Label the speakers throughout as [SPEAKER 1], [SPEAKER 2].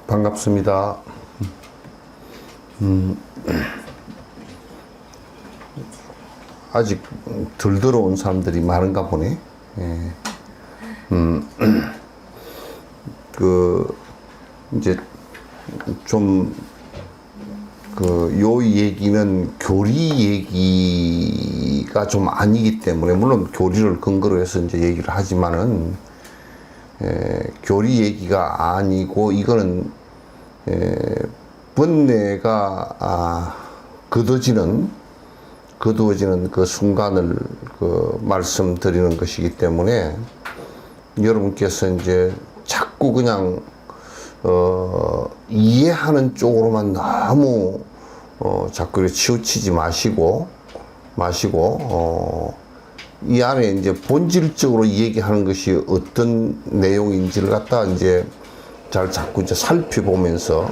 [SPEAKER 1] 반갑습니다. 아직 덜 들어온 사람들이 많은가 보네. 예. 이제 좀 요 얘기는 교리 얘기가 좀 아니기 때문에, 물론 교리를 근거로 해서 이제 얘기를 하지만은, 교리 얘기가 아니고, 이거는, 번뇌가, 거두어지는 그 순간을 말씀드리는 것이기 때문에, 여러분께서 이제 자꾸 그냥, 이해하는 쪽으로만 너무, 자꾸 치우치지 마시고, 이 안에 이제 본질적으로 얘기하는 것이 어떤 내용인지를 갖다 이제 잘 자꾸 이제 살펴보면서,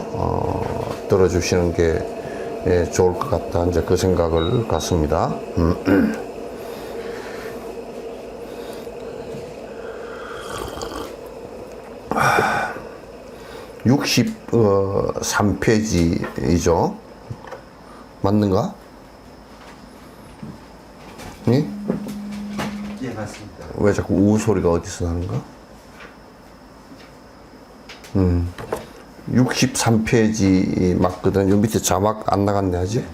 [SPEAKER 1] 들어주시는 게 좋을 것 같다. 이제 그 생각을 갖습니다. 63페이지이죠. 맞는가? 예?
[SPEAKER 2] 예, 맞습니다.
[SPEAKER 1] 왜 자꾸 우 소리가 어디서 나는가? 63페이지 맞거든. 요 밑에 자막 안 나갔네, 아직?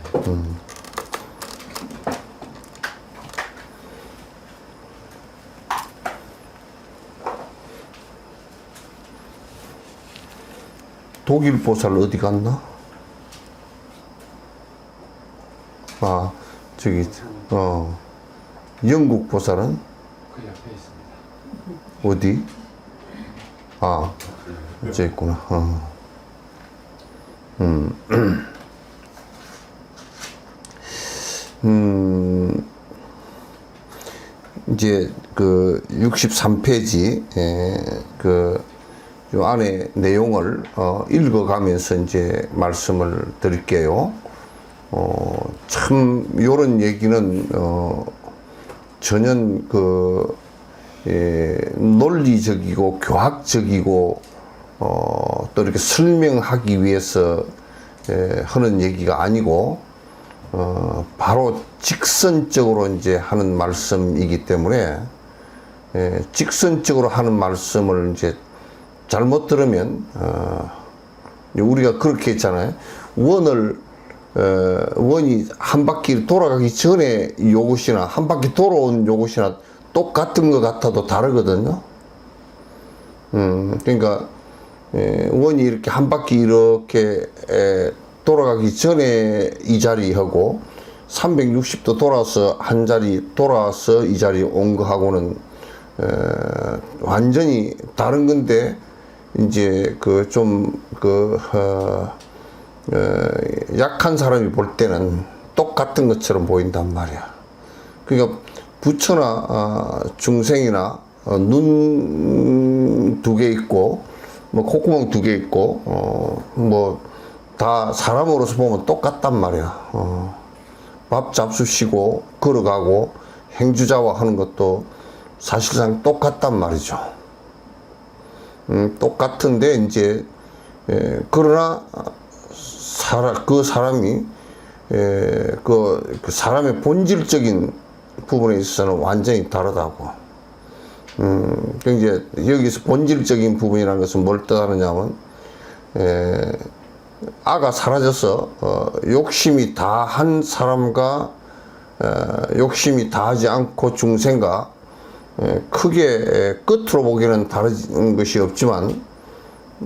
[SPEAKER 1] 독일 보살 어디 갔나? 아, 저기, 영국 보살은?
[SPEAKER 2] 그 옆에 있습니다.
[SPEAKER 1] 어디? 아, 저 있구나. 이제 그 63페이지, 요 안에 내용을 읽어가면서 이제 말씀을 드릴게요. 참 요런 얘기는 전혀 논리적이고 교학적이고 또 이렇게 설명하기 위해서 하는 얘기가 아니고 바로 직선적으로 이제 하는 말씀이기 때문에 직선적으로 하는 말씀을 이제 잘못 들으면 우리가 그렇게 했잖아요. 원이 한 바퀴 돌아가기 전에 요것이나 한 바퀴 돌아온 요것이나 똑같은 것 같아도 다르거든요. 그러니까 원이 이렇게 한 바퀴 이렇게 돌아가기 전에 이 자리하고 360도 돌아서 한 자리 돌아서 이 자리 온 거하고는 완전히 다른 건데, 이제 약한 사람이 볼 때는 똑같은 것처럼 보인단 말이야. 그러니까 부처나 중생이나 눈 두 개 있고 뭐 콧구멍 두 개 있고 뭐 다 사람으로서 보면 똑같단 말이야. 밥 잡수시고 걸어가고 행주자와 하는 것도 사실상 똑같단 말이죠. 똑같은데 이제 그러나 그 사람이 그 사람의 본질적인 부분에 있어서는 완전히 다르다고. 그 이제 여기서 본질적인 부분이라는 것은 뭘 뜻하느냐면 아가 사라져서 욕심이 다한 사람과 욕심이 다하지 않고 중생과 크게 끝으로 보기에는 다른 것이 없지만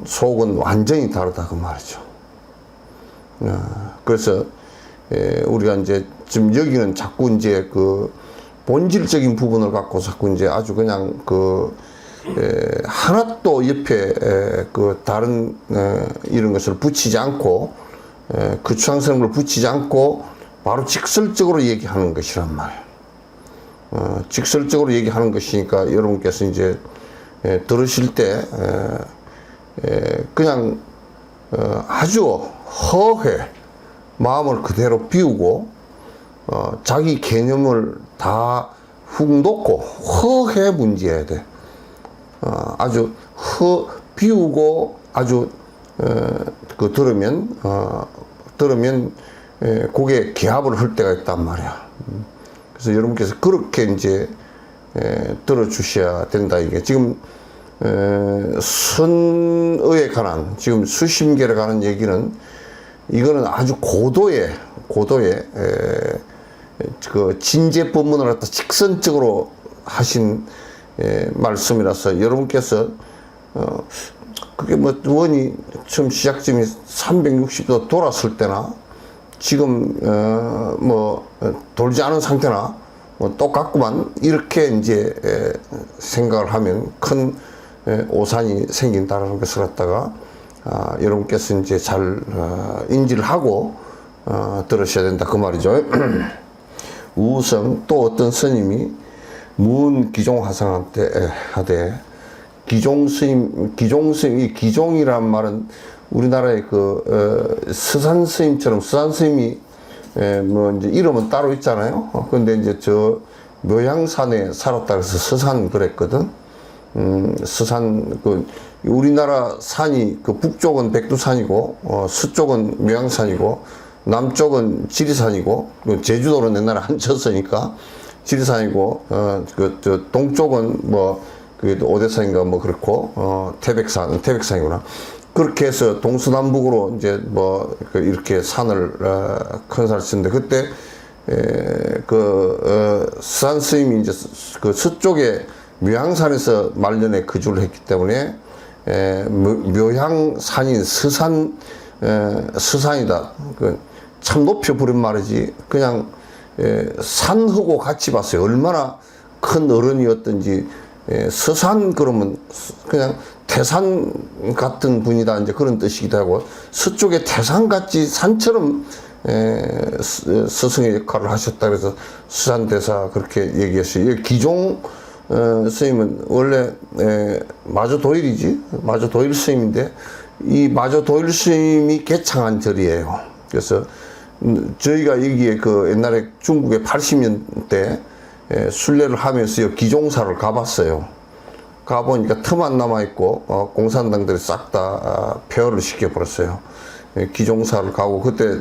[SPEAKER 1] 속은 완전히 다르다 그 말이죠. 그래서 우리가 이제 지금 여기는 자꾸 이제 그 본질적인 부분을 갖고 자꾸 이제 아주 그냥 그 하나도 옆에 그 다른 이런 것을 붙이지 않고 그 추상스러운 걸 붙이지 않고 바로 직설적으로 얘기하는 것이란 말이에요. 직설적으로 얘기하는 것이니까 여러분께서 이제 들으실 때 그냥 아주 허회 마음을 그대로 비우고 자기 개념을 다 훅 놓고 허해 문제해야 돼. 아주 비우고 아주 그 들으면 그게 기합을 할 때가 있단 말이야. 그래서 여러분께서 그렇게 이제 들어주셔야 된다. 이게 지금 선의에 관한 지금 수심계에 관한 얘기는 이거는 아주 고도의 그 진제 법문을 갖다 직선적으로 하신 말씀이라서 여러분께서 그게 뭐 원이 처음 시작점이 360도 돌았을 때나 지금 뭐 돌지 않은 상태나 뭐 똑같구만 이렇게 이제 생각을 하면 큰 오산이 생긴다는 것을 갖다가 여러분께서 이제 잘 인지를 하고 들으셔야 된다 그 말이죠. 우성 또 어떤 스님이 문 기종 화상한테 하되 기종 스님 이 기종이란 말은 우리나라의 그 스산 스님처럼 스산 스님이 뭐 이제 이름은 따로 있잖아요. 근데 이제 저 묘향산에 살았다 그래서 스산 그랬거든. 스산 그 우리나라 산이 그 북쪽은 백두산이고 서쪽은 묘향산이고 남쪽은 지리산이고 제주도는 옛날에 안 쳤으니까 지리산이고 저 동쪽은 뭐 그 오대산인가 뭐 그렇고 태백산이구나. 그렇게 해서 동서남북으로 이제 뭐 이렇게 산을 큰 산을 치는데 그때 스산 스님이 이제 그 서쪽에 묘향산에서 말년에 거주를 했기 때문에 묘향산인 스산이다. 참 높여 부른 말이지. 그냥 산하고 같이 봤어요. 얼마나 큰 어른이었던지. 서산 그러면 그냥 태산 같은 분이다 이제 그런 뜻이기도 하고 서쪽에 태산같이 산처럼 스승의 역할을 하셨다 그래서 수산대사 그렇게 얘기했어요. 기종 스님은 원래 마조도일이지 마조도일 스님인데 이 마조도일 스님이 개창한 절이에요. 그래서 저희가 여기에 그 옛날에 중국에 80년대 순례를 하면서 기종사를 가봤어요. 가보니까 틈만 남아있고 공산당들이 싹 다 폐허를 시켜버렸어요. 기종사를 가고 그때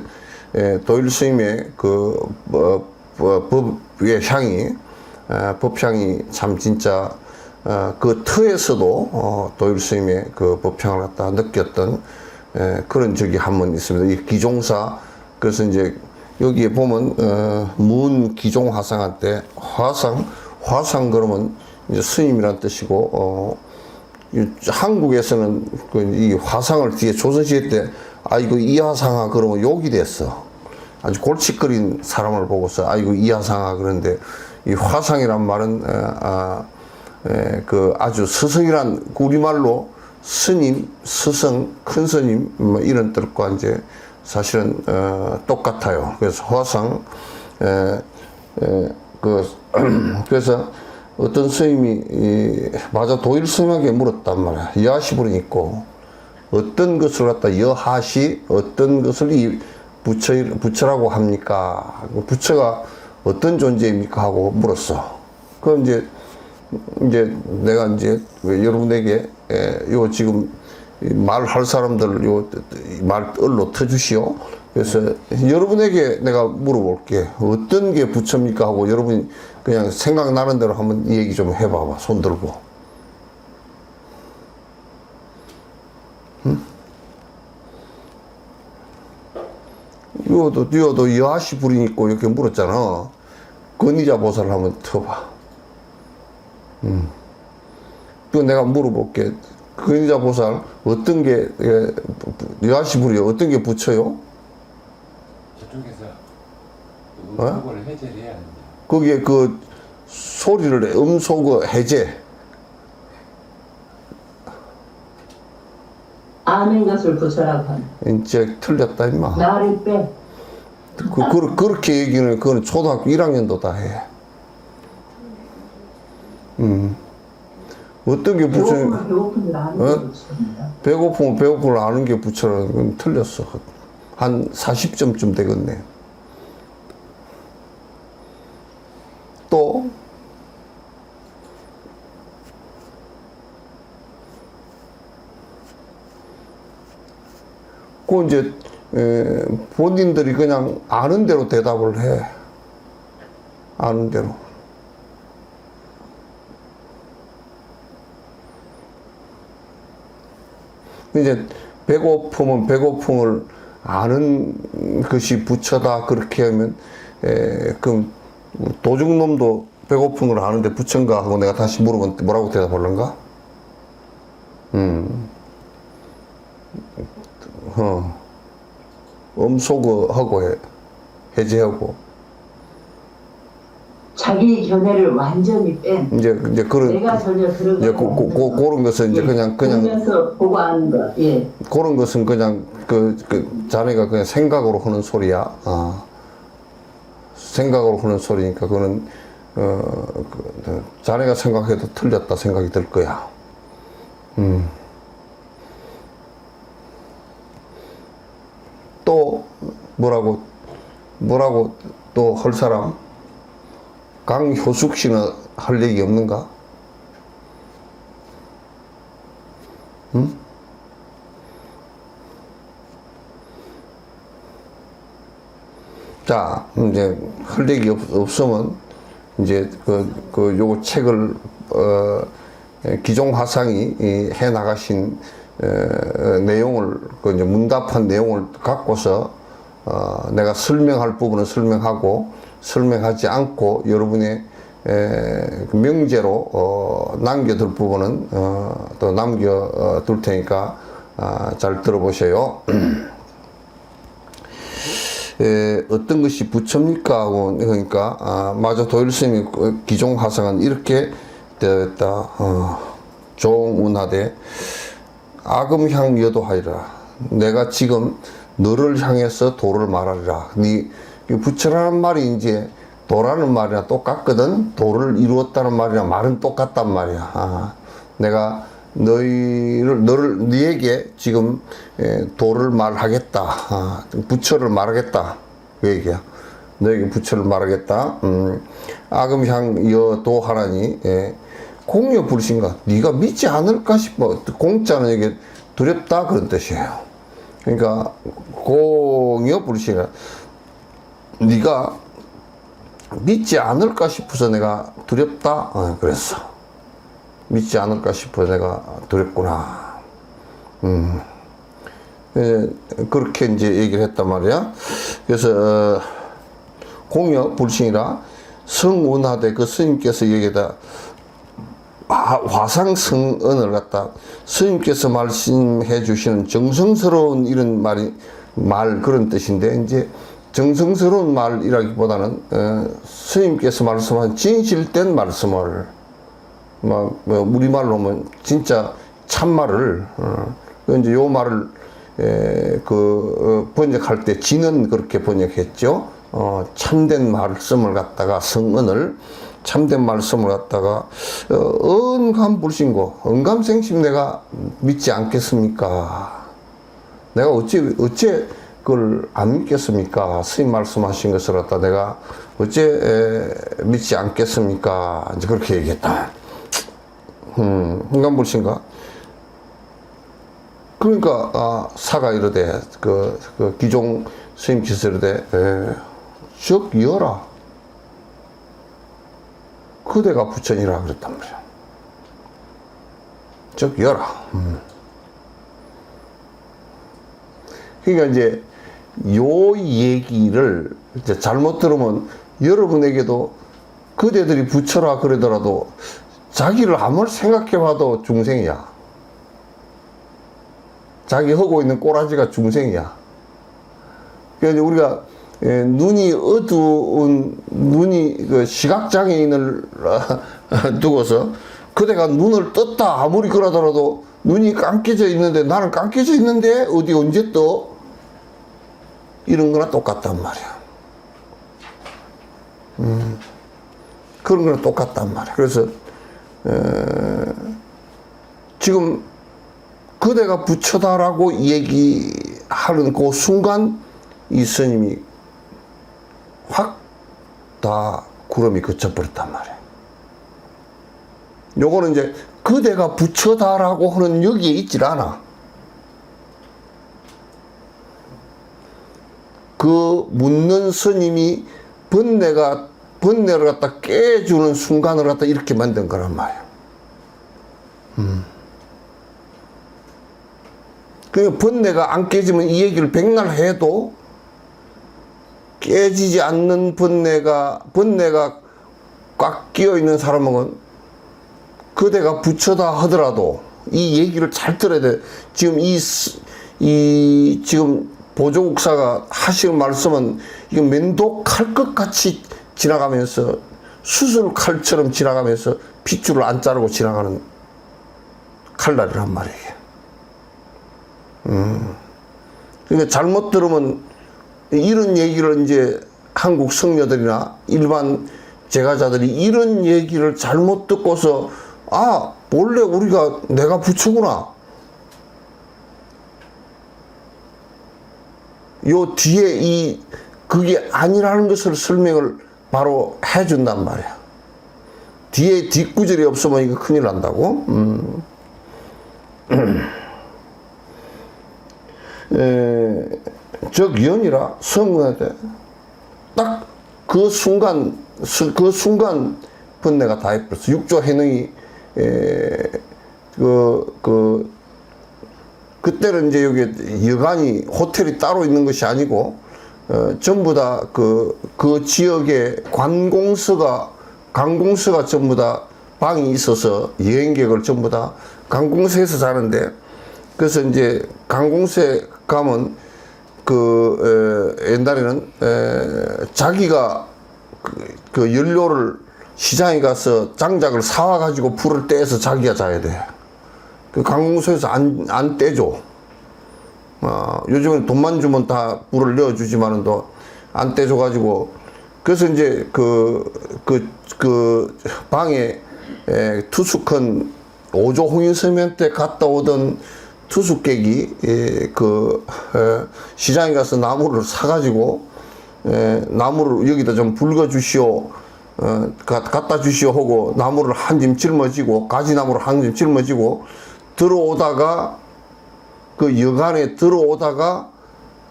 [SPEAKER 1] 도일 스님의 그 법의 향이 법향이 참 진짜 그 터에서도 도일 스님의 그 법향을 갖다 느꼈던 그런 적이 한 번 있습니다. 이 기종사 그래서 이제 여기에 보면 문 기종 화상한테 화상 그러면 이제 스님이란 뜻이고 한국에서는 이 화상을 뒤에 조선시대 때 아이고 이하상아 그러면 욕이 됐어. 아주 골칫거린 사람을 보고서 아이고 이하상아 그런데 이 화상이란 말은 그 아주 스승이란 우리말로 스님, 스승, 큰 스님 뭐 이런 뜻과 이제 사실은 똑같아요. 그래서 화상 그래서 어떤 스님이 맞아 도일 스님에게 물었단 말이야. 여하시불이 있고 어떤 것을 갖다 여하시 어떤 것을 이 부처라고 합니까? 부처가 어떤 존재입니까? 하고 물었어. 그럼 이제 내가 이제 여러분에게 요 지금 말할 사람들 말을로 터주시오. 그래서 여러분에게 내가 물어볼게. 어떤 게 부처입니까? 하고 여러분이 그냥 생각나는 대로 한번 얘기 좀 해봐봐. 손 들고. 응? 이거도 여하시 불이 있고 이렇게 물었잖아. 근위자 보살을 한번 터봐. 그 내가 물어볼게. 근위자 보살 어떤 게 여하시 불이 어떤 게 부처요?
[SPEAKER 2] 저쪽에서
[SPEAKER 1] 어?
[SPEAKER 2] 그걸 해제를 해야 합니다.
[SPEAKER 1] 거기에 그 소리를 음소 해제.
[SPEAKER 3] 아는 것을 부처라고 한다.
[SPEAKER 1] 이제 틀렸다 임마.
[SPEAKER 3] 나를 빼.
[SPEAKER 1] 그렇게 얘기는 그건 초등학교 1학년도 다 해. 어떤 게 부처?
[SPEAKER 3] 배고프면 배고픈 줄 아는 게 부처입니다.
[SPEAKER 1] 배고프면 배고픔을 아는 게 부처라는 건 틀렸어. 한 40점쯤 되겠네. 또 그 이제 본인들이 그냥 아는 대로 대답을 해. 아는 대로. 이제 배고픔은 배고픔을 아는 것이 부처다 그렇게 하면 그럼 도둑놈도 배고픈 걸 아는데 부처인가 하고 내가 다시 물어보면 뭐라고 대답하려는가? 음소거하고 해제하고
[SPEAKER 3] 자기 견해를 완전히 뺀.
[SPEAKER 1] 이제 그런
[SPEAKER 3] 내가 전혀
[SPEAKER 1] 이제
[SPEAKER 3] 들어가지
[SPEAKER 1] 그런 것은 이제 그냥
[SPEAKER 3] 보면서 보고 아는 거. 예.
[SPEAKER 1] 그런 것은 그냥 그 자네가 그냥 생각으로 하는 소리야. 생각으로 하는 소리니까 그거는 자네가 생각해도 틀렸다 생각이 들 거야. 또 뭐라고 또 할 사람? 강효숙 씨는 할 얘기 없는가? 응? 자, 이제 할 얘기 없으면 이제 요거 책을 기종 화상이 해 나가신 내용을 이제 문답한 내용을 갖고서 내가 설명할 부분은 설명하고 설명하지 않고 여러분의 명제로 남겨둘 부분은 또 남겨둘 테니까 잘 들어보세요. 어떤 것이 부처입니까? 하고 그러니까 맞아 도일스님이 기종 화상은 이렇게 되어 있다. 종운하되 악음향 여도하리라. 내가 지금 너를 향해서 도를 말하리라. 부처라는 말이 이제 도라는 말이랑 똑같거든. 도를 이루었다는 말이랑 말은 똑같단 말이야. 내가 너에게 지금 도를 말하겠다. 부처를 말하겠다. 그 얘기야. 너에게 부처를 말하겠다. 악음향 여도 하라니 공여 불신가. 네가 믿지 않을까 싶어. 공자는 이게 두렵다 그런 뜻이에요. 그러니까 공여 불신가. 네가 믿지 않을까 싶어서 내가 두렵다. 그랬어. 믿지 않을까 싶어 내가 두렵구나. 그렇게 이제 얘기를 했단 말이야. 그래서 공여 불신이라 성운하되 그 스님께서 여기다 화상성언을 갖다 스님께서 말씀해 주시는 정성스러운 이런 말 그런 뜻인데 이제 정성스러운 말이라기보다는 스님께서 말씀한 진실된 말씀을 우리말로 하면 진짜 참말을 이제 요 말을 번역할 때 지는 그렇게 번역했죠. 참된 말씀을 갖다가 성언을 참된 말씀을 갖다가 언감불신고 언감생심 내가 믿지 않겠습니까? 내가 어째 그걸 안 믿겠습니까? 스님 말씀하신 것을 갖다 내가 어째 믿지 않겠습니까? 이제 그렇게 얘기했다. 언감불신가? 그러니까 사가 이르되 그 기종 스님께서 이르되 즉 여라 그대가 부처니라 그랬단 말이야. 즉 여라. 그러니까 이제 요 얘기를 이제 잘못 들으면 여러분에게도 그대들이 부처라 그러더라도 자기를 아무리 생각해봐도 중생이야. 자기 하고 있는 꼬라지가 중생이야. 그래서 우리가 눈이 어두운 눈이 그 시각장애인을 두고서 그대가 눈을 떴다 아무리 그러더라도 눈이 감겨져 있는데 나는 감겨져 있는데 어디 언제 떠? 이런 거나 똑같단 말이야. 그런 거나 똑같단 말이야. 그래서 지금 그대가 부처다라고 얘기하는 그 순간 이 스님이 확 다 구름이 그쳐버렸단 말이야. 요거는 이제 그대가 부처다라고 하는 여기에 있질 않아. 그 묻는 스님이 번뇌를 갖다 깨주는 순간을 갖다 이렇게 만든 거란 말이야. 그 번뇌가 안 깨지면 이 얘기를 백날 해도 깨지지 않는 번뇌가 꽉 끼어 있는 사람은 그대가 부처다 하더라도 이 얘기를 잘 들어야 돼. 지금 지금 보조국사가 하시는 말씀은 이거 면도칼 것 같이 지나가면서 수술칼처럼 지나가면서 핏줄을 안 자르고 지나가는 칼날이란 말이에요. 그러니까 잘못 들으면 이런 얘기를 이제 한국 성녀들이나 일반 제가자들이 이런 얘기를 잘못 듣고서 본래 내가 부처구나. 요 뒤에 그게 아니라는 것을 설명을 바로 해준단 말이야. 뒤에 뒷구절이 없으면 이거 큰일 난다고. 즉 연이라 성문한테 딱 그 순간 번뇌가 다 해버렸어. 육조 해능이 그때는 이제 여기 여간이 호텔이 따로 있는 것이 아니고 전부 다 그 지역에 관공서가 전부 다 방이 있어서 여행객을 전부 다 관공서에서 자는데, 그래서 이제 관공서에 가면 옛날에는 자기가 그 연료를 시장에 가서 장작을 사와 가지고 불을 떼서 자기가 자야 돼. 그 관공서에서 안 떼줘. 요즘은 돈만 주면 다 불을 넣어주지만은 또 안 떼줘 가지고, 그래서 이제 그 방에 투숙한 오조 홍인스님한테 때 갔다 오던 투숙객이 시장에 가서 나무를 사가지고 나무를 여기다 좀 불거 주시오, 갖다 주시오 하고 나무를 한 짐 짊어지고 가지나무를 한 짐 짊어지고 들어오다가 그 여간에 들어오다가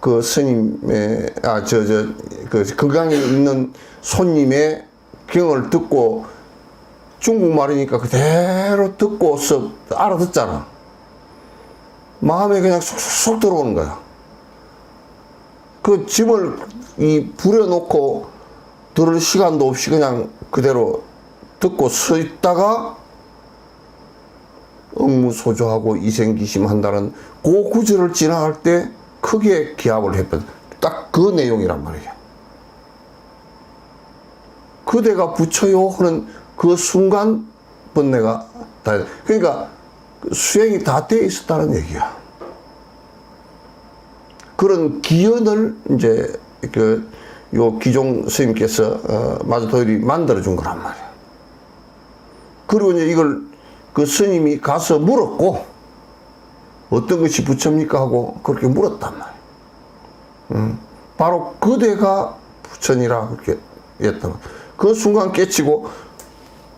[SPEAKER 1] 그 스님의 거강에 있는 손님의 경을 듣고 중국말이니까 그대로 듣고서 알아듣잖아. 마음에 그냥 쏙쏙 들어오는 거야. 그 짐을 부려놓고 들을 시간도 없이 그냥 그대로 듣고 서 있다가 억무소조하고 이생기심한다는 그 구절을 지나갈 때 크게 기합을 했거든. 딱 그 내용이란 말이야. 그대가 부처요 하는 그 순간 번뇌가 다, 그러니까 수행이 다 되어 있었다는 얘기야. 그런 기연을 이제 요 기종 스님께서 마주도일이 만들어준 거란 말이야. 그리고 이제 이걸 그 스님이 가서 물었고, 어떤 것이 부처입니까 하고 그렇게 물었단 말이야. 바로 그대가 부처니라 그렇게 했던 거야. 그 순간 깨치고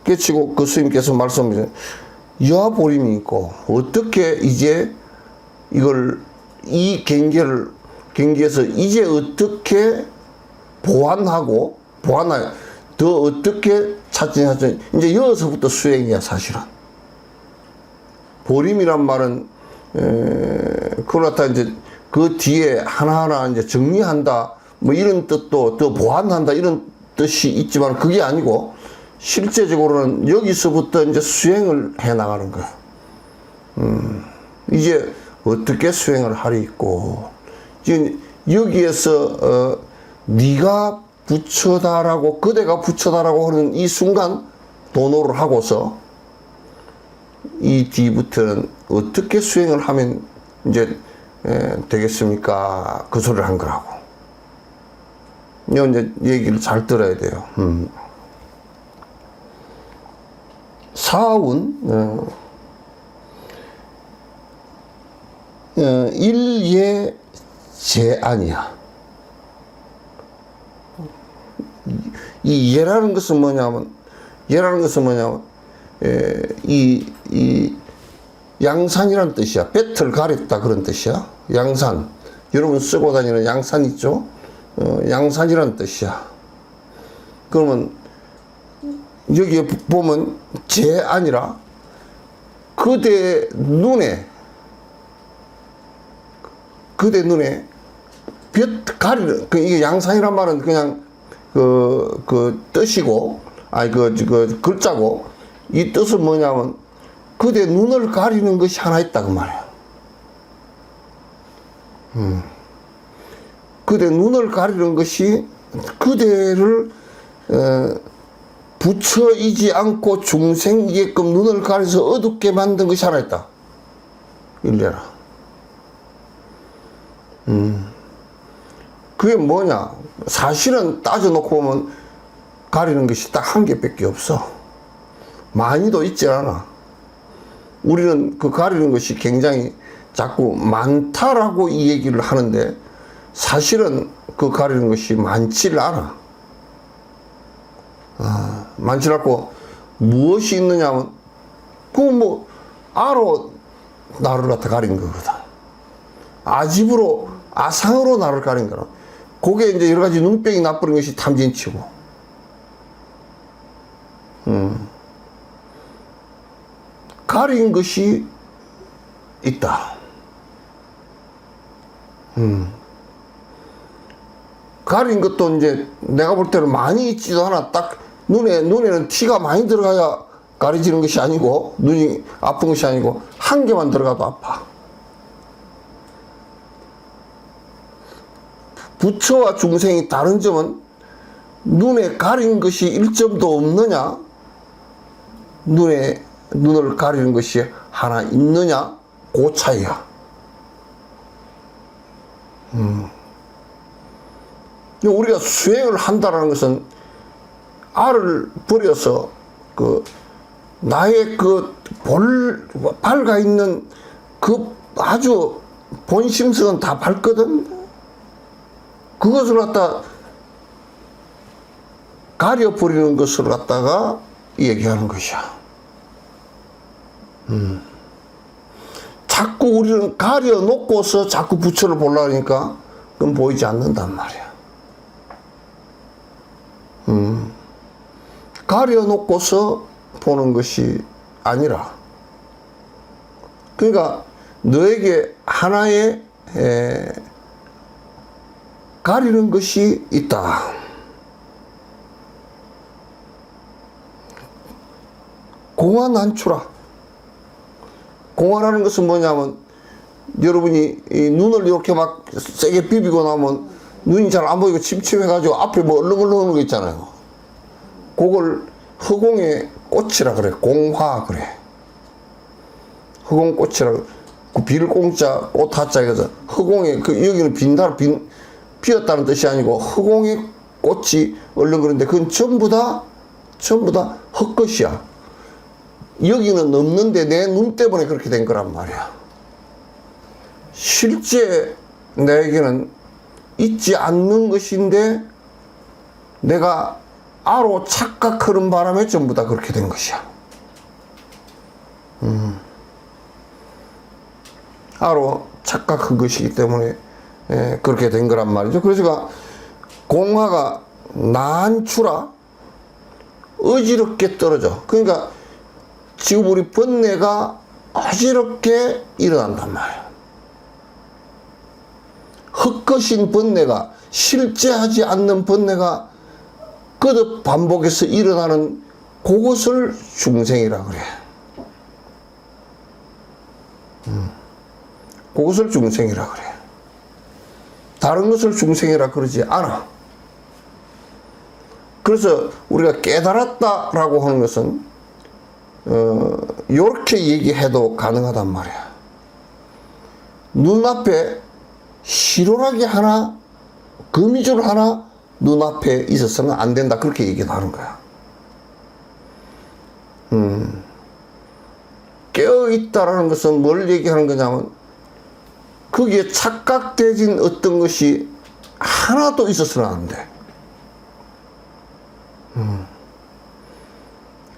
[SPEAKER 1] 그 스님께서 말씀하시는 여하보림이 있고 어떻게 이제 이걸 이 경계에서 이제 어떻게 보완하고 더 어떻게 찾지 이제 여기서부터 수행이야 사실은. 보림이란 말은 그렇다 이제 그 뒤에 하나하나 이제 정리한다 뭐 이런 뜻도 더 보완한다 이런 뜻이 있지만 그게 아니고 실제적으로는 여기서부터 이제 수행을 해 나가는 거야. 이제 어떻게 수행을 하리 있고 지금 여기에서 네가 부처다라고 그대가 부처다라고 하는 이 순간 도노를 하고서 이 뒤부터는 어떻게 수행을 하면 이제 되겠습니까? 그 소리를 한 거라고. 이제 얘기를 잘 들어야 돼요. 사운 일예 제안이야. 이 예라는 것은 뭐냐면 이 양산이란 뜻이야. 배틀 가렸다 그런 뜻이야. 양산. 여러분 쓰고 다니는 양산 있죠? 양산이란 뜻이야. 그러면 여기에 보면 제 아니라 그대 눈에 볕 가리는 이게 양산이란 말은 그냥 그 뜻이고 아니 그 글자고 이 뜻은 뭐냐면 그대 눈을 가리는 것이 하나 있다 그 말이야. 그대 눈을 가리는 것이 그대를 부처이지 않고 중생이게끔 눈을 가려서 어둡게 만든 것이 하나 있다. 일례라. 그게 뭐냐? 사실은 따져놓고 보면 가리는 것이 딱 한 개밖에 없어. 많이도 있지 않아. 우리는 그 가리는 것이 굉장히 자꾸 많다라고 이 얘기를 하는데 사실은 그 가리는 것이 많지를 않아. 많지 않고 무엇이 있느냐면 그 아로 나를 갖다 가린 거거든. 아집으로 아상으로 나를 가린 거라. 그게 이제 여러 가지 눈병이 나버린 것이 탐진치고. 가린 것이 있다. 가린 것도 이제 내가 볼 때는 많이 있지도 않아. 딱 눈에는 티가 많이 들어가야 가려지는 것이 아니고 눈이 아픈 것이 아니고 한 개만 들어가도 아파. 부처와 중생이 다른 점은 눈에 가린 것이 1점도 없느냐, 눈을 가리는 것이 하나 있느냐, 그 차이야. 우리가 수행을 한다는 것은 알을 버려서 나의 밝아 있는 그 아주 본심성은 다 밝거든. 그것을 갖다 가려버리는 것을 갖다가 얘기하는 것이야. 자꾸 우리는 가려놓고서 자꾸 부처를 보려니까 그건 보이지 않는단 말이야. 가려놓고서 보는 것이 아니라 그러니까 너에게 하나의 가리는 것이 있다. 공안난추라. 공안하는 것은 뭐냐면 여러분이 이 눈을 이렇게 막 세게 비비고 나면 눈이 잘 안 보이고 침침해가지고 앞에 뭐 얼렁얼렁하는 거 있잖아요. 그걸 허공의 꽃이라 그래. 공화 그래. 허공꽃이라 그 빌공자 꽃하자 해서 허공에 여기는 피었다는 뜻이 아니고 허공의 꽃이 얼렁거리는데 그건 전부 다 헛것이야. 여기는 없는데 내 눈 때문에 그렇게 된 거란 말이야. 실제 내게는 있지 않는 것인데 내가 아로 착각하는 바람에 전부 다 그렇게 된 것이야. 아로 착각한 것이기 때문에 그렇게 된 거란 말이죠. 그래서 공화가 난추라 어지럽게 떨어져. 그러니까 지금 우리 번뇌가 어지럽게 일어난단 말이야. 헛것인 번뇌가, 실제하지 않는 번뇌가 거듭 반복해서 일어나는 그것을 중생이라 그래. 그것을 중생이라 그래. 다른 것을 중생이라 그러지 않아. 그래서 우리가 깨달았다라고 하는 것은 요렇게 얘기해도 가능하단 말이야. 눈앞에 시로락이 하나, 거미줄 하나 눈앞에 있어서는 안 된다. 그렇게 얘기도 하는 거야. 깨어있다라는 것은 뭘 얘기하는 거냐면 거기에 착각되진 어떤 것이 하나도 있어서는 안 돼.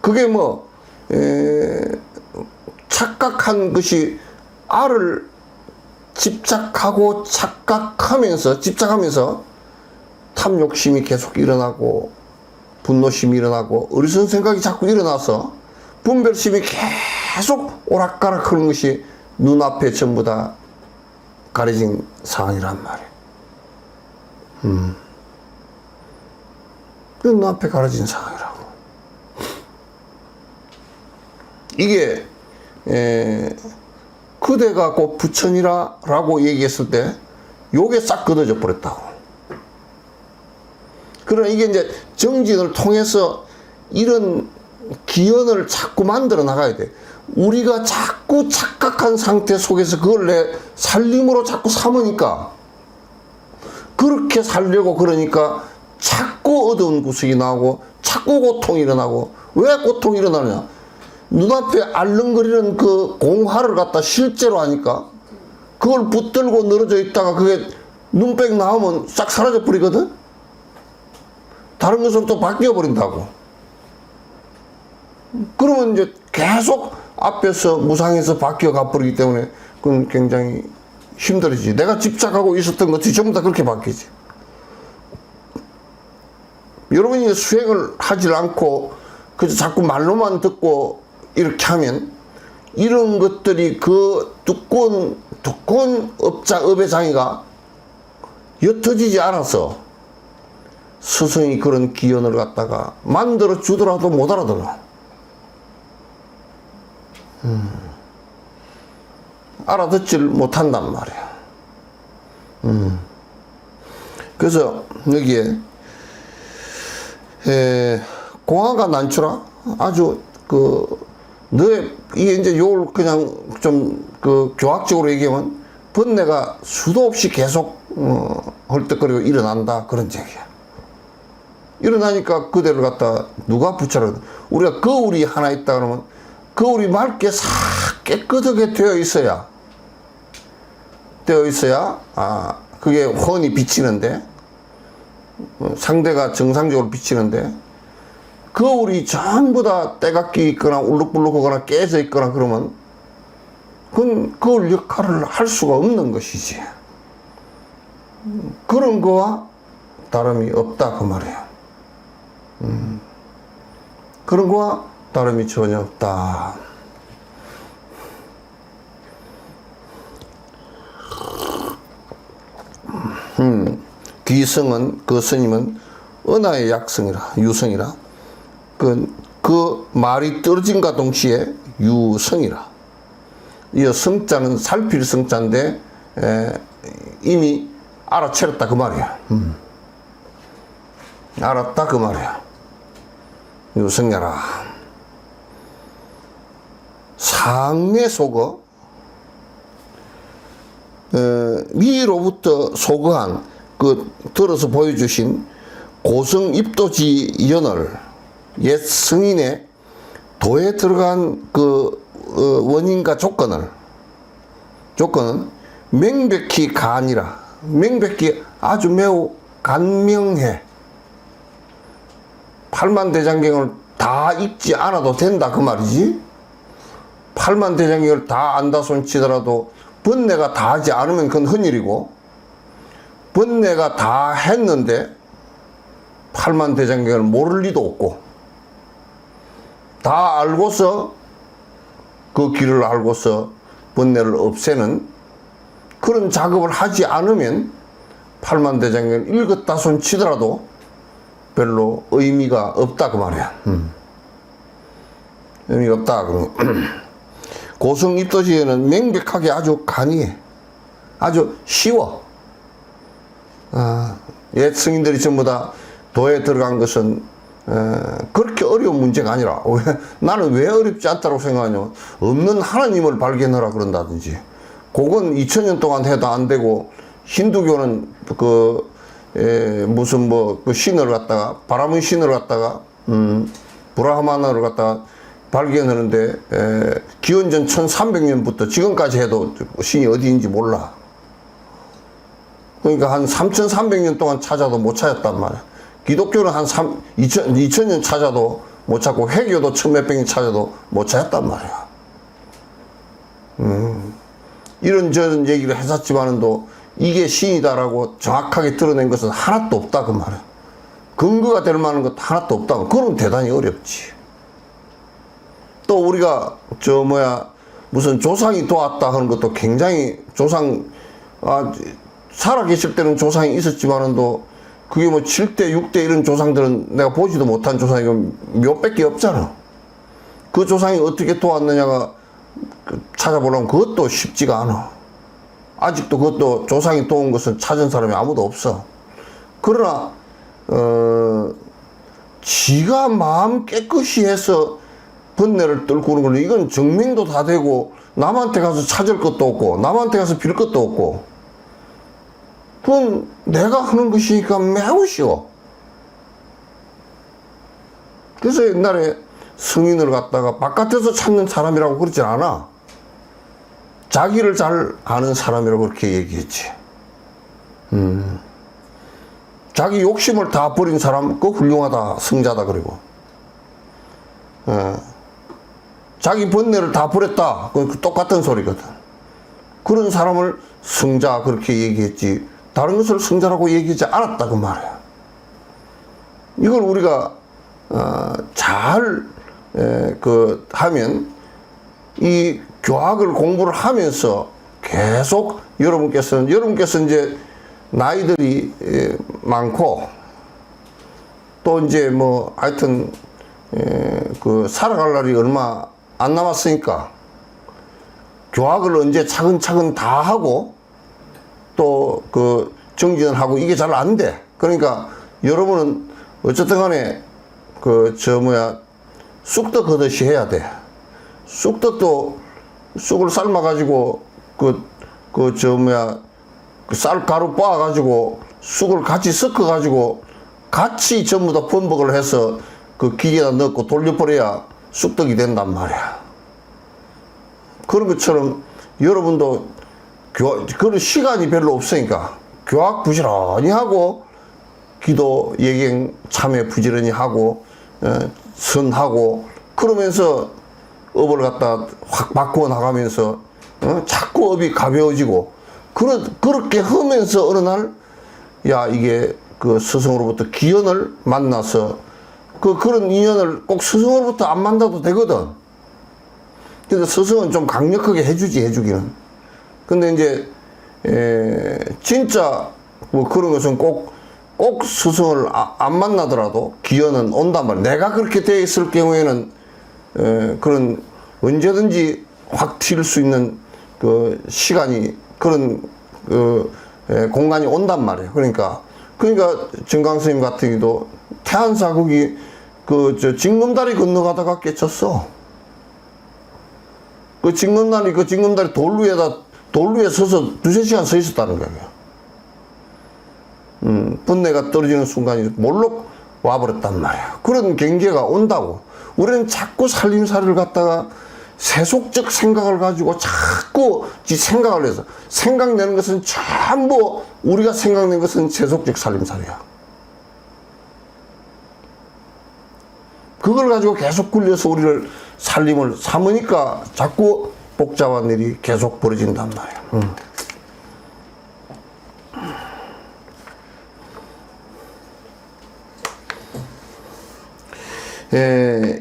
[SPEAKER 1] 그게 뭐 착각한 것이 알을 집착하고 집착하면서 탐욕심이 계속 일어나고 분노심이 일어나고 어리석은 생각이 자꾸 일어나서 분별심이 계속 오락가락 하는 것이 눈앞에 전부 다 가려진 상황이란 말이에요. 그 눈앞에 가려진 상황이라고. 이게 그대가 곧 부처니라 라고 얘기했을 때 요게 싹 걷어져 버렸다고. 그러나 이게 이제 정진을 통해서 이런 기연을 자꾸 만들어 나가야 돼. 우리가 자꾸 착각한 상태 속에서 그걸 내 살림으로 자꾸 삼으니까, 그렇게 살려고 그러니까 자꾸 어두운 구석이 나오고 자꾸 고통이 일어나고. 왜 고통이 일어나느냐? 눈앞에 알렁거리는 그 공화를 갖다 실제로 하니까 그걸 붙들고 늘어져 있다가 그게 눈백 나오면 싹 사라져 버리거든? 다른 것으로 또 바뀌어 버린다고. 그러면 이제 계속 앞에서 무상해서 바뀌어 가버리기 때문에 그건 굉장히 힘들어지지. 내가 집착하고 있었던 것들이 전부 다 그렇게 바뀌지. 여러분이 수행을 하질 않고 그저 자꾸 말로만 듣고 이렇게 하면 이런 것들이 그 두꺼운 업의 장애가 옅어지지 않아서 스승이 그런 기연을 갖다가 만들어 주더라도 못 알아들어. 알아듣질 못한단 말이야. 그래서 여기에 공화가 난추라 아주 너의 이게 이제 요걸 그냥 좀 교학적으로 얘기하면 번뇌가 수도 없이 계속 헐떡거리고 일어난다 그런 얘기야. 일어나니까 그대를 갖다 누가 부처라. 우리가 거울이 하나 있다 그러면 거울이 맑게 싹 깨끗하게 되어 있어야 그게 훤히 비치는데, 상대가 정상적으로 비치는데, 거울이 전부 다 때가 끼 있거나 울룩불룩하거나 깨져 있거나 그러면 그건 거울 역할을 할 수가 없는 것이지. 그런 거와 다름이 없다 그 말이에요. 그런 거와 다름이 전혀 없다. 귀성은 그 스님은 은하의 약성이라 유성이라 그 말이 떨어진과 동시에 유성이라. 이 성자는 살필 성자인데 이미 알아채렸다 그 말이야. 알았다 그 말이야. 유성야라. 상내 속어 위로부터 소거한 들어서 보여주신 고성 입도지 연을 옛 승인의 도에 들어간 원인과 조건은 명백히 간이라. 명백히 아주 매우 간명해. 팔만대장경을 다 읽지 않아도 된다 그 말이지. 팔만대장경을 다 안다 손치더라도 번뇌가 다 하지 않으면 그건 헌일이고, 번뇌가 다 했는데 팔만대장경을 모를 리도 없고, 다 알고서 그 길을 알고서 번뇌를 없애는 그런 작업을 하지 않으면 팔만대장경을 읽었다 손 치더라도 별로 의미가 없다 그 말이야. 의미가 없다. 고성입도지에는 명백하게 아주 간이해. 아주 쉬워. 옛 승인들이 전부 다 도에 들어간 것은 그렇게 어려운 문제가 아니라, 나는 왜 어렵지 않다고 생각하냐. 없는 하나님을 발견하라 그런다든지, 그건 2000년 동안 해도 안 되고, 힌두교는 무슨 그 신을 갖다가, 바람의 신을 갖다가, 브라하마나를 갖다가 발견하는데, 기원전 1300년부터 지금까지 해도 신이 어디인지 몰라. 그러니까 한 3300년 동안 찾아도 못 찾았단 말이야. 기독교는 한 2000년 찾아도 못 찾고, 회교도 1000몇백 년 찾아도 못 찾았단 말이야. 이런저런 얘기를 했었지만도 이게 신이다라고 정확하게 드러낸 것은 하나도 없다 그 말이야. 근거가 될 만한 것 하나도 없다. 그럼 대단히 어렵지. 또 우리가 무슨 조상이 도왔다 하는 것도 굉장히 살아계실 때는 조상이 있었지만도 그게 뭐 7대, 6대 이런 조상들은 내가 보지도 못한 조상이 몇백 개 없잖아. 그 조상이 어떻게 도왔느냐가 찾아보려면 그것도 쉽지가 않아. 아직도 그것도 조상이 도운 것은 찾은 사람이 아무도 없어. 그러나 지가 마음 깨끗이 해서 번뇌를 뚫고 오는 건 이건 증명도 다 되고, 남한테 가서 찾을 것도 없고, 남한테 가서 빌 것도 없고, 그건 내가 하는 것이니까 매우 쉬워. 그래서 옛날에 승인을 갖다가 바깥에서 찾는 사람이라고 그러지 않아. 자기를 잘 아는 사람이라고 그렇게 얘기했지. 자기 욕심을 다 버린 사람, 그거 훌륭하다, 승자다, 그리고. 자기 번뇌를 다 버렸다. 그 똑같은 소리거든. 그런 사람을 승자, 그렇게 얘기했지. 다른 것을 승자라고 얘기하지 않았다, 그 말이야. 이걸 우리가, 하면, 이 교학을 공부를 하면서 계속 여러분께서 이제 나이들이 많고, 또 이제 하여튼, 살아갈 날이 얼마 안 남았으니까, 교학을 언제 차근차근 다 하고, 또 정진을 하고 이게 잘 안 돼. 그러니까 여러분은 어쨌든 간에 쑥떡 걷듯이 해야 돼. 쑥떡도 쑥을 삶아 가지고 쌀가루 빻아 가지고 쑥을 같이 섞어 가지고 같이 전부 다 번복을 해서 그 기계에다 넣고 돌려버려야 쑥떡이 된단 말이야. 그런 것처럼 여러분도 그런 시간이 별로 없으니까 교학 부지런히 하고, 기도 예경 참회 부지런히 하고, 선하고, 그러면서 업을 갖다 확 바꾸어 나가면서 자꾸 업이 가벼워지고, 그렇게 하면서 어느 날, 이게 스승으로부터 기연을 만나서 그런 인연을 꼭 스승으로부터 안 만나도 되거든. 근데 스승은 좀 강력하게 해주기는. 근데 이제 진짜 그런 것은 꼭 스승을 안 만나더라도 기연은 온단 말이야. 내가 그렇게 되어 있을 경우에는 그런 언제든지 확 튈 수 있는 시간이, 그런 공간이 온단 말이에요. 그러니까 정강 스님 같은 경우도 태안사국이 징검다리 건너가다가 깨쳤어. 징검다리 돌 위에 서서 2-3시간 서 있었다는 거예요. 번뇌가 떨어지는 순간이 몰록 와버렸단 말이야. 그런 경계가 온다고. 우리는 자꾸 살림살이를 갖다가 세속적 생각을 가지고 자꾸 생각을 해서, 생각내는 것은 전부, 우리가 생각낸 것은 세속적 살림살이야. 그걸 가지고 계속 굴려서 우리를 살림을 삼으니까 자꾸 복잡한 일이 계속 벌어진단 말이야.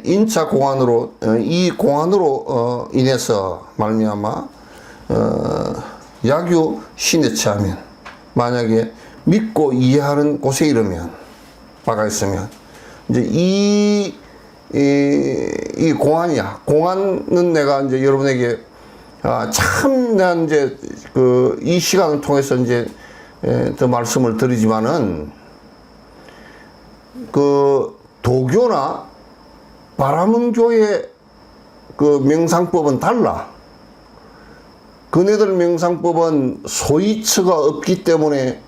[SPEAKER 1] 인차 공안으로 이 공안으로 인해서 말미암아 약유 신에 처하면, 만약에 믿고 이해하는 곳에 이르면, 바가 있으면, 이제 이 공안이야. 공안은 내가 이제 여러분에게 참 내가 이제 이 시간을 통해서 이제 더 말씀을 드리지만은, 도교나 바라문교의 명상법은 달라. 그네들 명상법은 소이처가 없기 때문에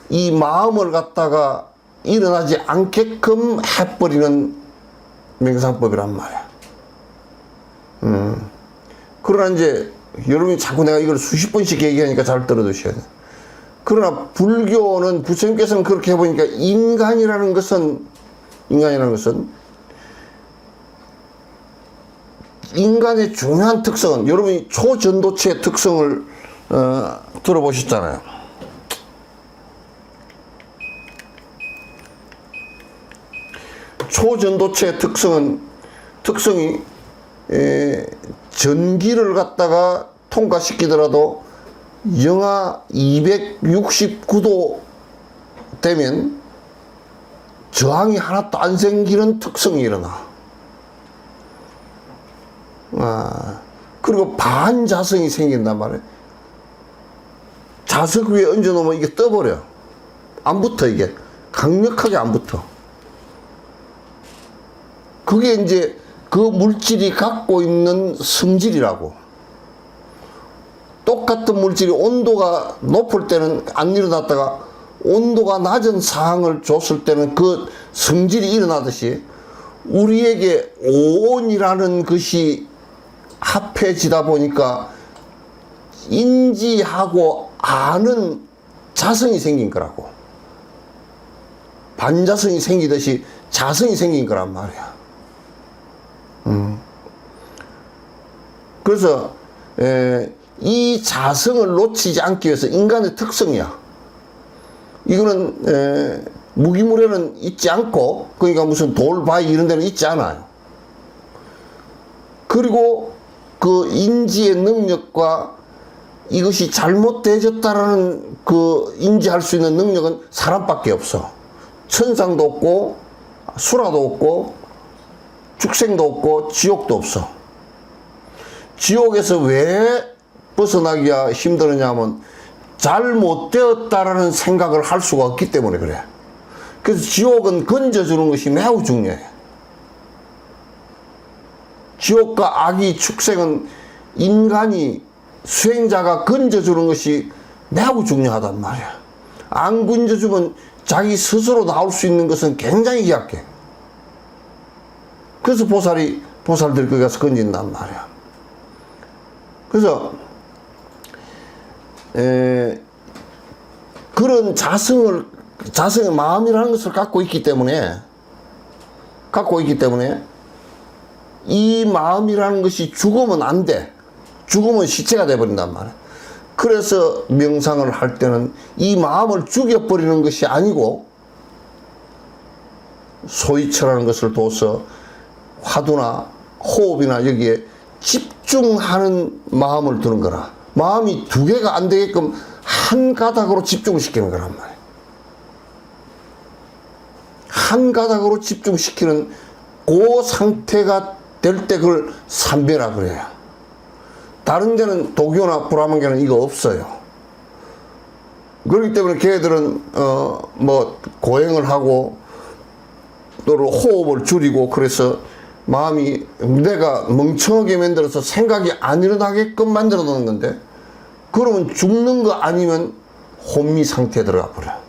[SPEAKER 1] 이 마음을 갖다가 일어나지 않게끔 해버리는 명상법이란 말이야. 그러나 이제 여러분이 자꾸 내가 이걸 수십 번씩 얘기하니까 잘 들어두셔야 돼. 그러나 불교는, 부처님께서는 그렇게 해보니까 인간이라는 것은 인간의 중요한 특성은, 여러분이 초전도체의 특성을 들어보셨잖아요. 초전도체의 특성이 전기를 갖다가 통과시키더라도 영하 269도 되면 저항이 하나도 안 생기는 특성이 일어나. 그리고 반자성이 생긴단 말이에요. 자석 위에 얹어놓으면 이게 떠버려. 안 붙어, 이게. 강력하게 안 붙어. 그게 이제 그 물질이 갖고 있는 성질이라고. 똑같은 물질이 온도가 높을 때는 안 일어났다가 온도가 낮은 상황을 줬을 때는 그 성질이 일어나듯이, 우리에게 오온이라는 것이 합해지다 보니까 인지하고 아는 자성이 생긴 거라고. 반자성이 생기듯이 자성이 생긴 거란 말이야. 그래서 이 자성을 놓치지 않기 위해서, 인간의 특성이야. 이거는 무기물에는 있지 않고, 그러니까 무슨 돌, 바위 이런 데는 있지 않아요. 그리고 그 인지의 능력과 이것이 잘못되어졌다라는 인지할 수 있는 능력은 사람밖에 없어. 천상도 없고 수라도 없고 축생도 없고 지옥도 없어. 지옥에서 왜 벗어나기가 힘들었냐면 잘못되었다라는 생각을 할 수가 없기 때문에 그래. 그래서 지옥은 건져주는 것이 매우 중요해. 지옥과 악이, 축생은 인간이, 수행자가 건져주는 것이 매우 중요하단 말이야. 안 건져주면 자기 스스로 나올 수 있는 것은 굉장히 약해. 그래서 보살들이 거기 가서 건진단 말이야. 그래서 그런 자성의 마음이라는 것을 갖고 있기 때문에 이 마음이라는 것이 죽으면 안 돼. 죽으면 시체가 돼버린단 말이야. 그래서 명상을 할 때는 이 마음을 죽여버리는 것이 아니고 소이처라는 것을 둬서 화두나 호흡이나 여기에 집중하는 마음을 두는 거라. 마음이 두 개가 안 되게끔 한 가닥으로 집중을 시키는 거란 말이야. 한 가닥으로 집중시키는 그 상태가 될 때 그걸 삼배라 그래요. 다른 데는 도교나 브라만교는 이거 없어요. 그렇기 때문에 걔들은 고행을 하고 또 호흡을 줄이고, 그래서 마음이 내가 멍청하게 만들어서 생각이 안 일어나게끔 만들어 놓는 건데, 그러면 죽는 거 아니면 혼미 상태에 들어가 버려.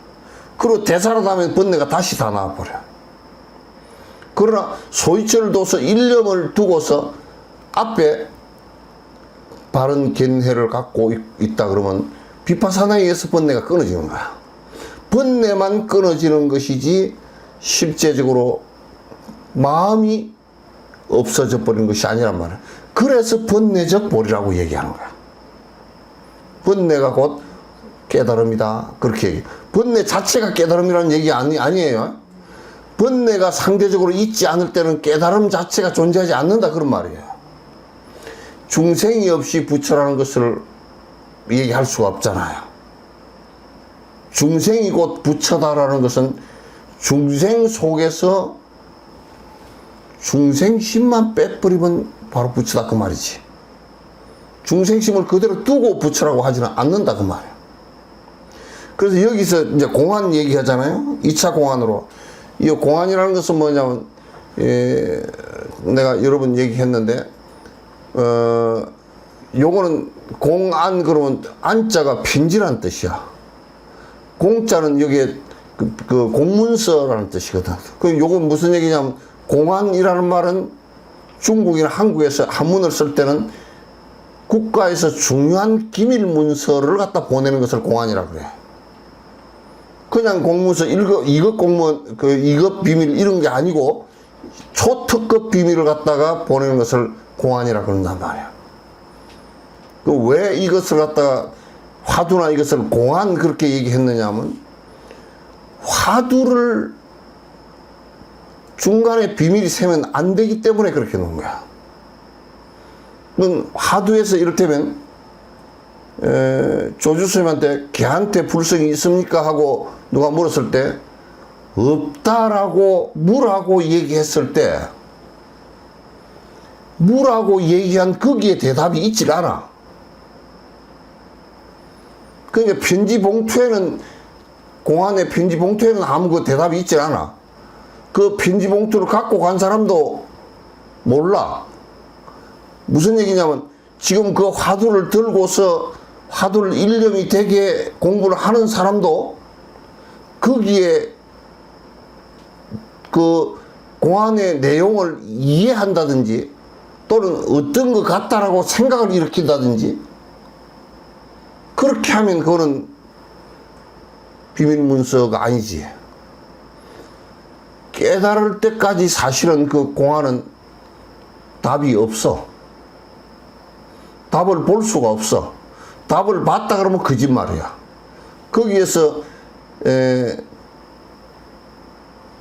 [SPEAKER 1] 그리고 되살아나면 번뇌가 다시 다 나와 버려. 그러나 소이처를 둬서 일념을 두고서 앞에 바른 견해를 갖고 있다 그러면 비파사나에 의해서 번뇌가 끊어지는 거야. 번뇌만 끊어지는 것이지 실제적으로 마음이 없어져 버리는 것이 아니란 말이야. 그래서 번뇌적 보리라고 얘기하는 거야. 번뇌가 곧 깨달음이다. 그렇게 얘기해. 번뇌 자체가 깨달음이라는 얘기 아니에요. 번뇌가 상대적으로 있지 않을 때는 깨달음 자체가 존재하지 않는다. 그런 말이에요. 중생이 없이 부처라는 것을 얘기할 수가 없잖아요. 중생이 곧 부처다라는 것은 중생 속에서 중생심만 빼버리면 바로 부처다 그 말이지. 중생심을 그대로 두고 부처라고 하지는 않는다 그 말이에요. 그래서 여기서 이제 공안 얘기하잖아요. 2차 공안으로. 이 공안이라는 것은 뭐냐면, 내가 여러 번 얘기했는데, 요거는 공안 그러면 안자가 편지라는 뜻이야. 공자는 여기에 그 공문서라는 뜻이거든. 그 요건 무슨 얘기냐면, 공안이라는 말은 중국이나 한국에서 한문을 쓸 때는 국가에서 중요한 기밀 문서를 갖다 보내는 것을 공안이라고 그래. 그냥 공문서 2급 공무원, 2급 비밀 이런 게 아니고 초특급 비밀을 갖다가 보내는 것을 공안이라고 그런단 말이야. 왜 이것을 갖다가 화두나 이것을 공안 그렇게 얘기했느냐 하면 화두를 중간에 비밀이 새면 안 되기 때문에 그렇게 놓은 거야. 화두에서 이를테면 조주스님한테 걔한테 불성이 있습니까? 하고 누가 물었을 때 없다라고 무라고 얘기했을 때 무라고 얘기한 거기에 대답이 있질 않아. 그러니까 편지 봉투에는 공안의 편지 봉투에는 아무 대답이 있질 않아. 그 편지 봉투를 갖고 간 사람도 몰라. 무슨 얘기냐면 지금 그 화두를 들고서 화두를 일념이 되게 공부를 하는 사람도 거기에 그 공안의 내용을 이해한다든지 또는 어떤 것 같다라고 생각을 일으킨다든지 그렇게 하면 그거는 비밀문서가 아니지. 깨달을 때까지 사실은 그 공안은 답이 없어. 답을 볼 수가 없어. 답을 봤다 그러면 거짓말이야. 거기에서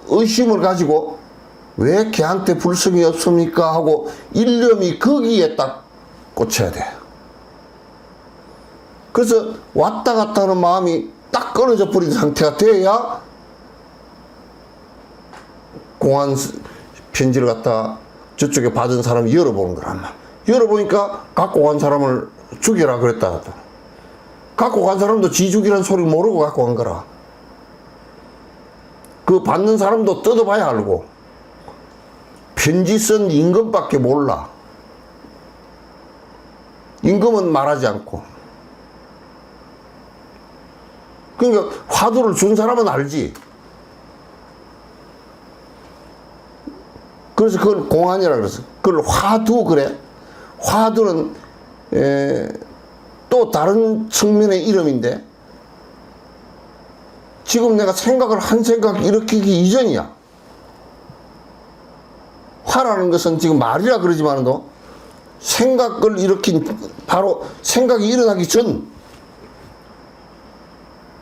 [SPEAKER 1] 의심을 가지고 왜 걔한테 불성이 없습니까? 하고 일념이 거기에 딱 꽂혀야 돼. 그래서 왔다 갔다 하는 마음이 딱 끊어져 버린 상태가 돼야 공안 편지를 갖다 저쪽에 받은 사람이 열어보는 거란 말이야. 열어보니까 갖고 간 사람을 죽여라 그랬다. 갖고 간 사람도 지 죽이라는 소리를 모르고 갖고 간 거라. 그 받는 사람도 뜯어봐야 알고. 편지 쓴 임금밖에 몰라. 임금은 말하지 않고. 그러니까 화두를 준 사람은 알지. 그래서 그걸 공안이라 그랬어. 그걸 화두 그래. 화두는 또 다른 측면의 이름인데 지금 내가 생각을 한 생각 일으키기 이전이야. 화라는 것은 지금 말이라 그러지만도 생각을 일으킨 바로 생각이 일어나기 전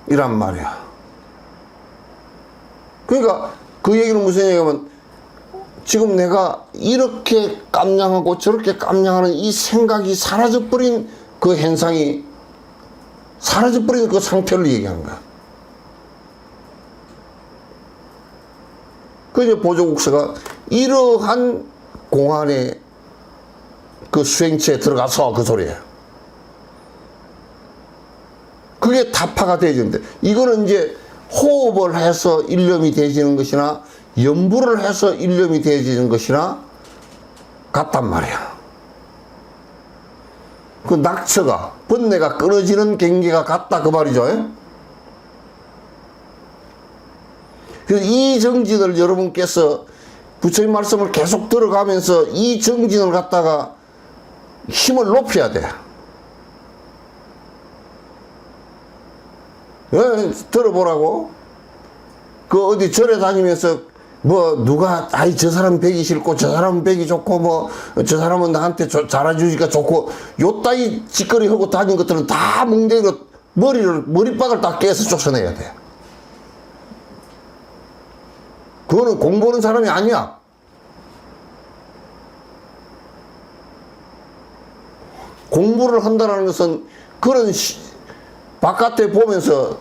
[SPEAKER 1] 이란 말이야. 그러니까 그 얘기는 무슨 얘기냐면 지금 내가 이렇게 깜냥하고 저렇게 깜냥하는 이 생각이 사라져버린 그 현상이 사라져버린 그 상태를 얘기하는 거야. 그래서 보조국서가 이러한 공안의 그 수행체에 들어가서 그 소리예요. 그게 타파가 되어지는데 이거는 이제 호흡을 해서 일념이 되어지는 것이나 연부를 해서 일념이 되어지는 것이나 같단 말이야. 그 낙처가 번뇌가 끊어지는 경계가 같다 그 말이죠. 그래서 이 정진을 여러분께서 부처님 말씀을 계속 들어가면서 이 정진을 갖다가 힘을 높여야 돼. 들어보라고. 그 어디 절에 다니면서 뭐 누가 아이 저 사람 배기 싫고 저 사람은 배기 좋고 뭐 저 사람은 나한테 잘해주니까 좋고 요 따위 짓거리 하고 다닌 것들은 다 뭉대기로 머리박을 다 깨서 쫓아내야 돼. 그거는 공부하는 사람이 아니야. 공부를 한다는 것은 그런 바깥에 보면서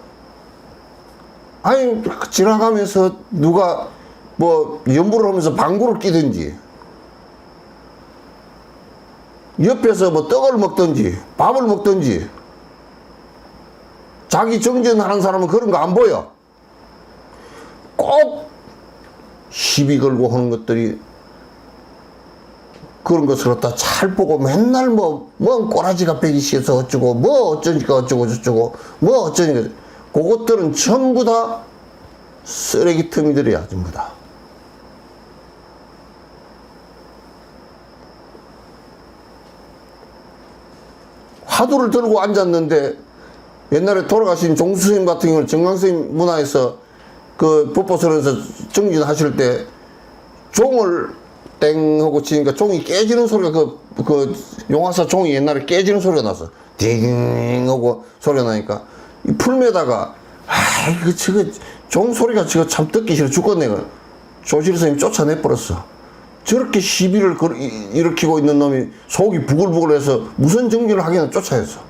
[SPEAKER 1] 아니 지나가면서 누가 뭐 연구를 하면서 방구를 끼든지 옆에서 뭐 떡을 먹든지 밥을 먹든지 자기 정진하는 사람은 그런 거 안 보여. 꼭 시비 걸고 하는 것들이 그런 것을 갖다 잘 보고 맨날 뭐 꼬라지가 배기 싫어서 어쩌고 뭐 어쩌니까 어쩌고 저쩌고 뭐 어쩌니까 그것들은 전부 다 쓰레기 틈이들이야. 전부 다. 화두를 들고 앉았는데 옛날에 돌아가신 종수스님 같은 경우는 정강스님 문화에서 그 법보선에서 정진하실 때 종을 땡 하고 치니까 종이 깨지는 소리가 그 용화사 종이 옛날에 깨지는 소리가 났어. 띵 하고 소리가 나니까 이 풀매다가 아이고 저거 종 소리가 저거 참 듣기 싫어 죽겠네. 조실 스님 쫓아내 버렸어. 저렇게 시비를 일으키고 있는 놈이 속이 부글부글해서 무슨 정진을 하기는 쫓아냈어.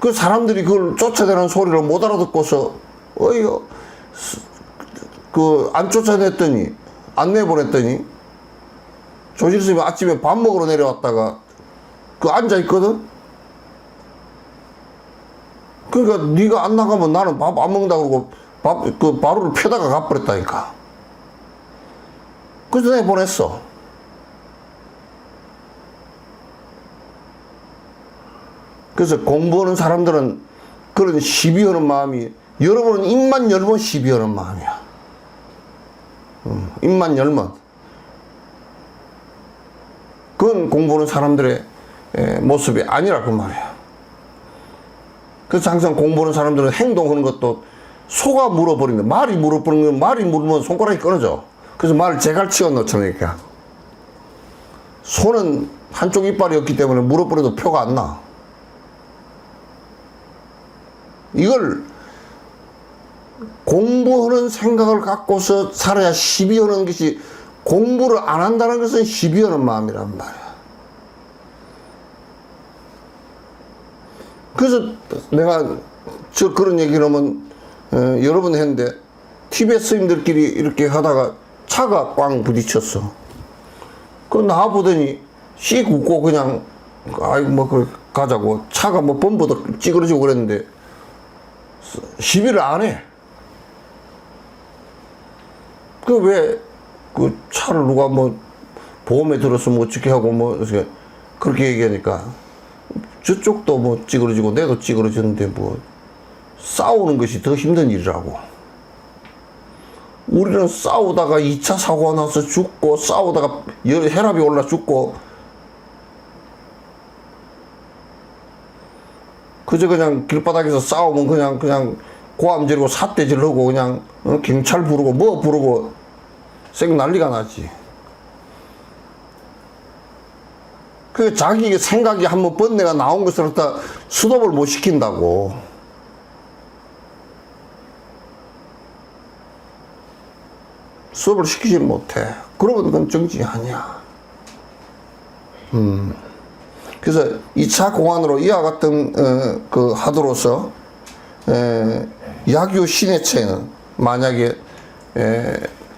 [SPEAKER 1] 그 사람들이 그걸 쫓아내는 소리를 못 알아듣고서 어이요 그 안 쫓아냈더니 안 내보냈더니 조실 스님이 아침에 밥 먹으러 내려왔다가 그 앉아 있거든. 그러니까 네가 안 나가면 나는 밥 안 먹는다 그러고 그 바로를 펴다가 가버렸다니까. 그래서 내가 보냈어. 그래서 공부하는 사람들은 그런 시비하는 마음이, 여러분은 입만 열면 시비하는 마음이야. 입만 열면. 그건 공부하는 사람들의 모습이 아니라고 말이야. 그래서 항상 공부하는 사람들은 행동하는 것도 소가 물어버리는 거야. 말이 물어버리는 거야. 말이 물으면 손가락이 끊어져. 그래서 말을 제갈치워 넣잖아요. 소는 한쪽 이빨이 없기 때문에 물어버려도 표가 안 나. 이걸 공부하는 생각을 갖고서 살아야 시비하는 것이, 공부를 안 한다는 것은 시비하는 마음이란 말이야. 그래서 내가 그런 얘기를 하면 여러 번 했는데, 티베트 스님들끼리 이렇게 하다가 차가 꽝 부딪혔어. 그 나와보더니 씩 웃고 그냥 아이고 뭐 그래 가자고, 차가 뭐 범버도 찌그러지고 그랬는데 시비를 안 해. 그 왜 그 차를 누가 뭐 보험에 들었으면 어떻게 하고 뭐 그렇게 얘기하니까, 저쪽도 뭐 찌그러지고 내도 찌그러졌는데 뭐 싸우는 것이 더 힘든 일이라고. 우리는 싸우다가 2차 사고가 나서 죽고, 싸우다가 혈압이 올라 죽고, 그저 그냥 길바닥에서 싸우면 그냥 고함 지르고 삿대질 하고 그냥 경찰 부르고 뭐 부르고 쌩 난리가 나지. 그 자기 생각이 한번 번뇌가 나온 것을 다 스톱을 못 시킨다고. 수업을 시키지 못해. 그러면 그건 정치 아니야. 그래서 2차 공안으로 이와 같은 그 하도로서 약유 신해체는 만약에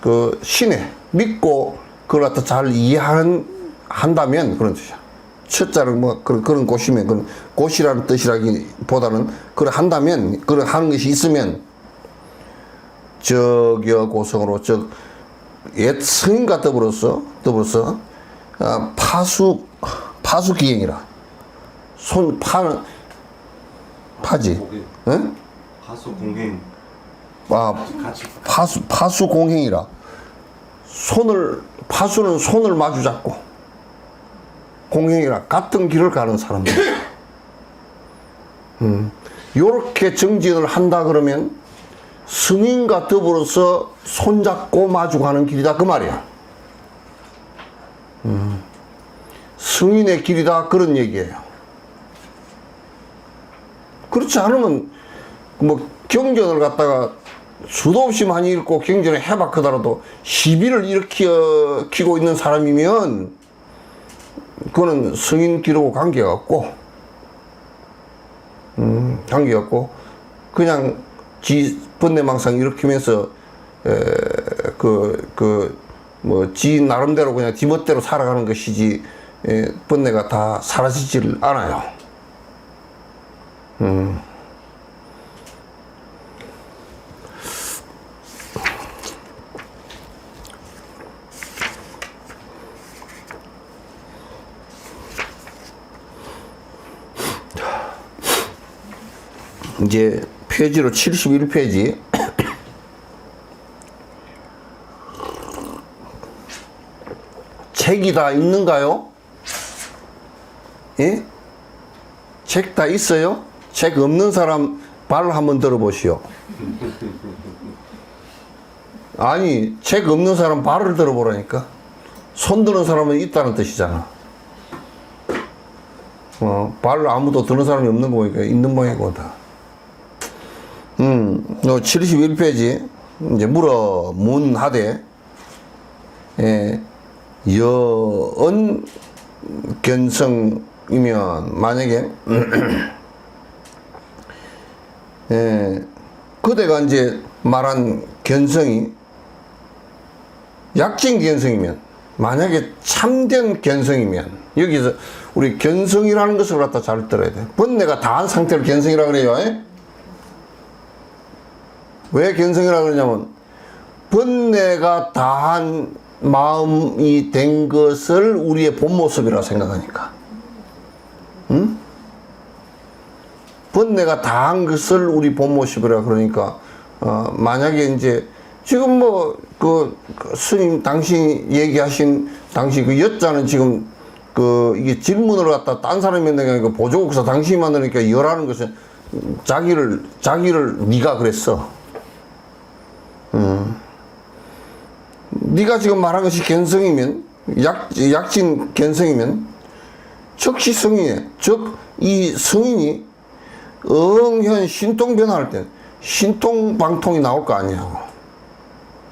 [SPEAKER 1] 그 신해 믿고 그걸 갖다 잘 이해한다면 그런 뜻이야. 첫자는 뭐 그런 곳이면, 그런 곳이라는 뜻이라기보다는 그걸 한다면, 그걸 하는 것이 있으면 적여 고성으로, 옛 스님과 더불어서 파수기행이라. 파지. 응?
[SPEAKER 4] 파수공행. 같이.
[SPEAKER 1] 파수공행이라. 파수는 손을 마주 잡고, 공행이라 같은 길을 가는 사람들. 요렇게 정진을 한다 그러면 승인과 더불어서 손잡고 마주가는 길이다 그 말이야. 승인의 길이다 그런 얘기예요. 그렇지 않으면 뭐 경전을 갖다가 수도 없이 많이 읽고 경전을 해박하더라도 시비를 일으키고 있는 사람이면 그거는 승인 기록하고 관계가 없고 관계가 없고 그냥 지 번뇌망상 일으키면서 지 나름대로 그냥 지멋대로 살아가는 것이지 번뇌가 다 사라지질 않아요. 이제 페이지로 71페이지. 책이 다 있는가요? 예? 책 다 있어요? 책 없는 사람 발 한번 들어보시오. 아니, 책 없는 사람 발을 들어보라니까. 손 드는 사람은 있다는 뜻이잖아. 발을 아무도 드는 사람이 없는 거 보니까 있는 모양이고 다. 71페이지. 이제 문하되, 여언 견성이면, 만약에, 그대가 이제 말한 견성이 약진 견성이면, 만약에 참된 견성이면, 여기서 우리 견성이라는 것을 갖다 잘 들어야 돼. 번뇌가 다한 상태를 견성이라 그래요. 왜 견성이라 그러냐면, 번뇌가 다한 마음이 된 것을 우리의 본 모습이라고 생각하니까. 응? 번뇌가 다한 것을 우리 본 모습이라 그러니까, 만약에 이제, 지금 그 스님, 당신이 얘기하신, 당시 그 여자는 지금, 이게 질문을 갖다 딴 사람이 했는 게 아니고 보조국사 당신이 만드니까 여라는 것은 자기를 네가 그랬어. 네가 지금 말한 것이 견성이면, 약진 견성이면, 즉시 승인이에요. 즉, 이 승인이 응현 신통 변화할 때 신통 방통이 나올 거 아니냐고.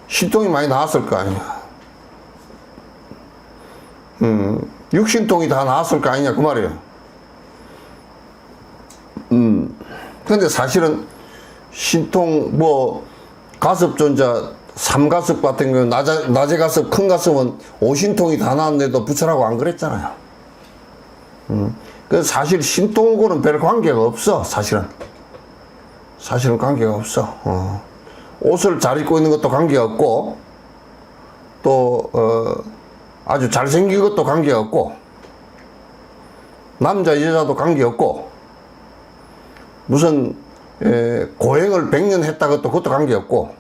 [SPEAKER 1] 신통이 많이 나왔을 거 아니야. 육신통이 다 나왔을 거 아니냐 그 말이에요. 근데 사실은 신통 가섭존자 3가섭 같은 경우는 낮에 가섭 큰 가섭은 5신통이 다 나왔는데도 부처라고 안 그랬잖아요. 그래서 사실 신통하고는 별 관계가 없어. 사실은 관계가 없어. 옷을 잘 입고 있는 것도 관계가 없고, 또 아주 잘생긴 것도 관계가 없고, 남자 여자도 관계가 없고, 무슨 고행을 100년 했다 그것도 관계가 없고,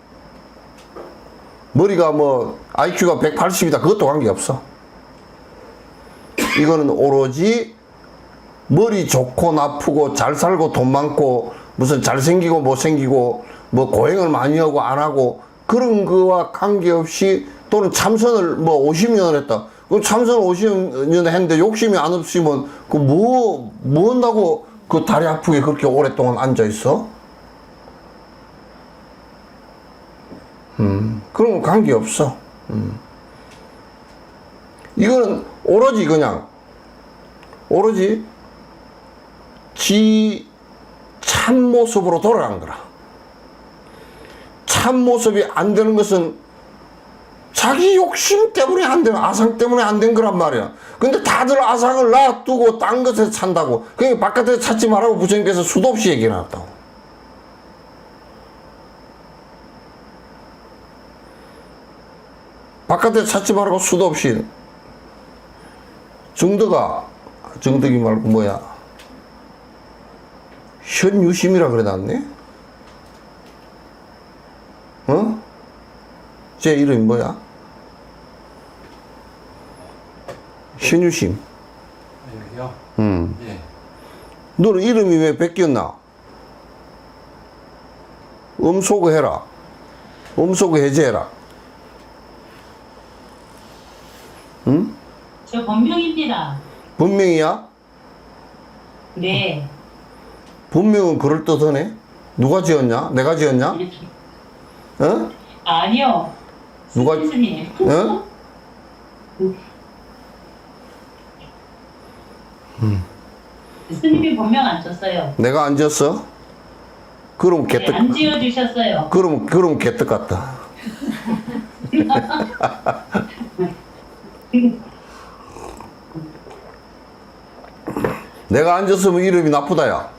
[SPEAKER 1] 머리가 IQ가 180이다 그것도 관계가 없어. 이거는 오로지 머리 좋고 나쁘고 잘 살고 돈 많고 무슨 잘생기고 못생기고 고행을 많이 하고 안 하고 그런 거와 관계없이, 또는 참선을 50년을 했다. 그 참선을 50년 했는데 욕심이 안 없으면 뭐 한다고 그 다리 아프게 그렇게 오랫동안 앉아 있어? 그런 건 관계 없어. 이거는 오로지 지 참모습으로 돌아간 거라. 참모습이 안 되는 것은 자기 욕심 때문에 안 되는, 아상 때문에 안 된 거란 말이야. 근데 다들 아상을 놔두고 딴 것에 찬다고. 그러니까 바깥에서 찾지 말라고 부처님께서 수도 없이 얘기해 놨다고. 바깥에서 찾지 말고 수도 없이. 정덕이 말고 현유심이라 그래 놨네? 제 이름이 뭐야? 현유심.
[SPEAKER 2] 여기요? 예.
[SPEAKER 1] 너는 이름이 왜 바뀌었나? 음소거 해라. 음소거 해제해라. 응?
[SPEAKER 5] 저 본명입니다.
[SPEAKER 1] 본명이야?
[SPEAKER 5] 네.
[SPEAKER 1] 본명은 그럴듯하네. 누가 지었냐? 내가 지었냐? 어?
[SPEAKER 5] 아니요.
[SPEAKER 1] 누가-
[SPEAKER 5] 스님.
[SPEAKER 1] 어?
[SPEAKER 5] 스님이 본명 안 쳤어요.
[SPEAKER 1] 내가 안 지었어? 그럼
[SPEAKER 5] 네,
[SPEAKER 1] 개떡,
[SPEAKER 5] 안 지어주셨어요.
[SPEAKER 1] 그럼 개떡 같다. 내가 안 지었으면 이름이 나쁘다, 야.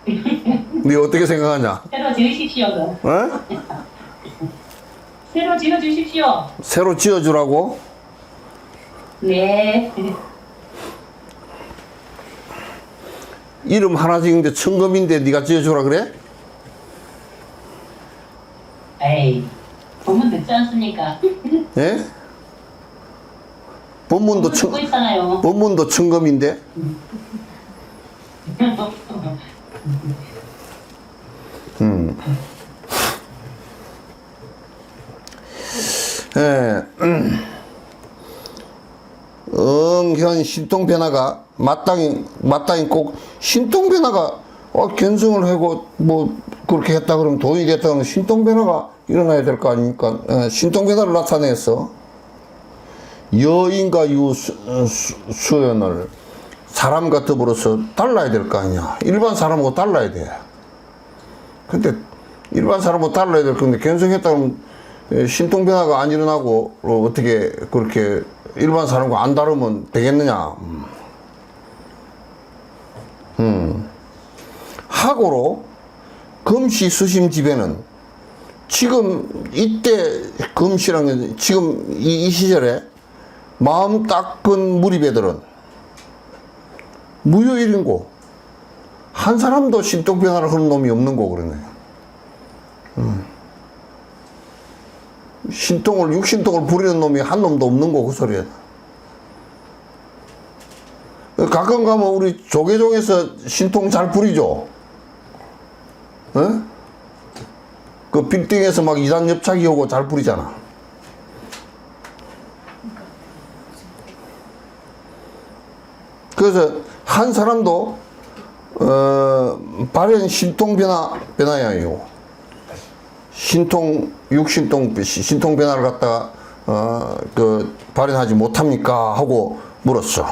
[SPEAKER 1] 네 어떻게 생각하냐?
[SPEAKER 5] 새로 지으십시오. 그럼.
[SPEAKER 1] 어?
[SPEAKER 5] 새로 지어주십시오.
[SPEAKER 1] 새로 지어주라고?
[SPEAKER 5] 네.
[SPEAKER 1] 이름 하나 지은데 천금인데 네가 지어주라 그래?
[SPEAKER 5] 에이, 보면 듣지 않습니까?
[SPEAKER 1] 예? 본문도
[SPEAKER 5] 듣고 있잖아요.
[SPEAKER 1] 본문도 천금인데? 예. 응현 신통변화가 마땅히 꼭 신통변화가 견성을 하고 뭐 그렇게 했다 그러면 돈이 됐다 그러면 신통변화가 일어나야 될 거 아닙니까? 신통변화를 나타내서 여인과 유수연을 사람과 더불어서 달라야 될 거 아니야. 일반 사람하고 달라야 돼. 근데 일반 사람하고 달라야 될 건데 견성했다 그러면 신통변화가 안 일어나고 어떻게 그렇게 일반 사람과 안 다르면 되겠느냐. 하고로 금시 수심 집에는 지금 이때 금시라는 게 지금 이 시절에 마음 닦은 무리배들은 무효일인고 한 사람도 신통변화를 하는 놈이 없는 거 그러네. 육신통을 부리는 놈이 한 놈도 없는 거 그 소리야. 가끔 가면 우리 조계종에서 신통 잘 부리죠. 어? 그 빌딩에서 막 2단 옆차기 오고 잘 부리잖아. 그래서 한 사람도 발현 신통 변화야 아니고 신통 변화를 갖다가 발현하지 못합니까 하고 물었어.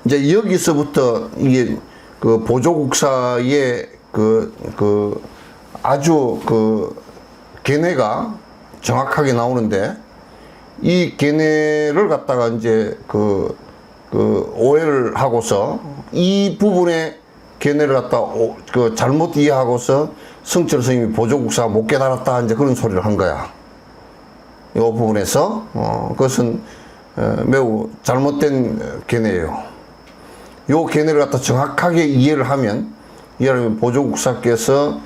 [SPEAKER 1] 이제 여기서부터 이게 그 보조국사의 아주 견해가 정확하게 나오는데 이 견해를 갖다가 이제 오해를 하고서 이 부분의 견해를 갖다 잘못 이해하고서 성철 스님이 보조국사가 못 깨달았다 이제 그런 소리를 한 거야. 이 부분에서 그것은 매우 잘못된 견해예요. 요 견해를 갖다 정확하게 이해를 하면 보조국사께서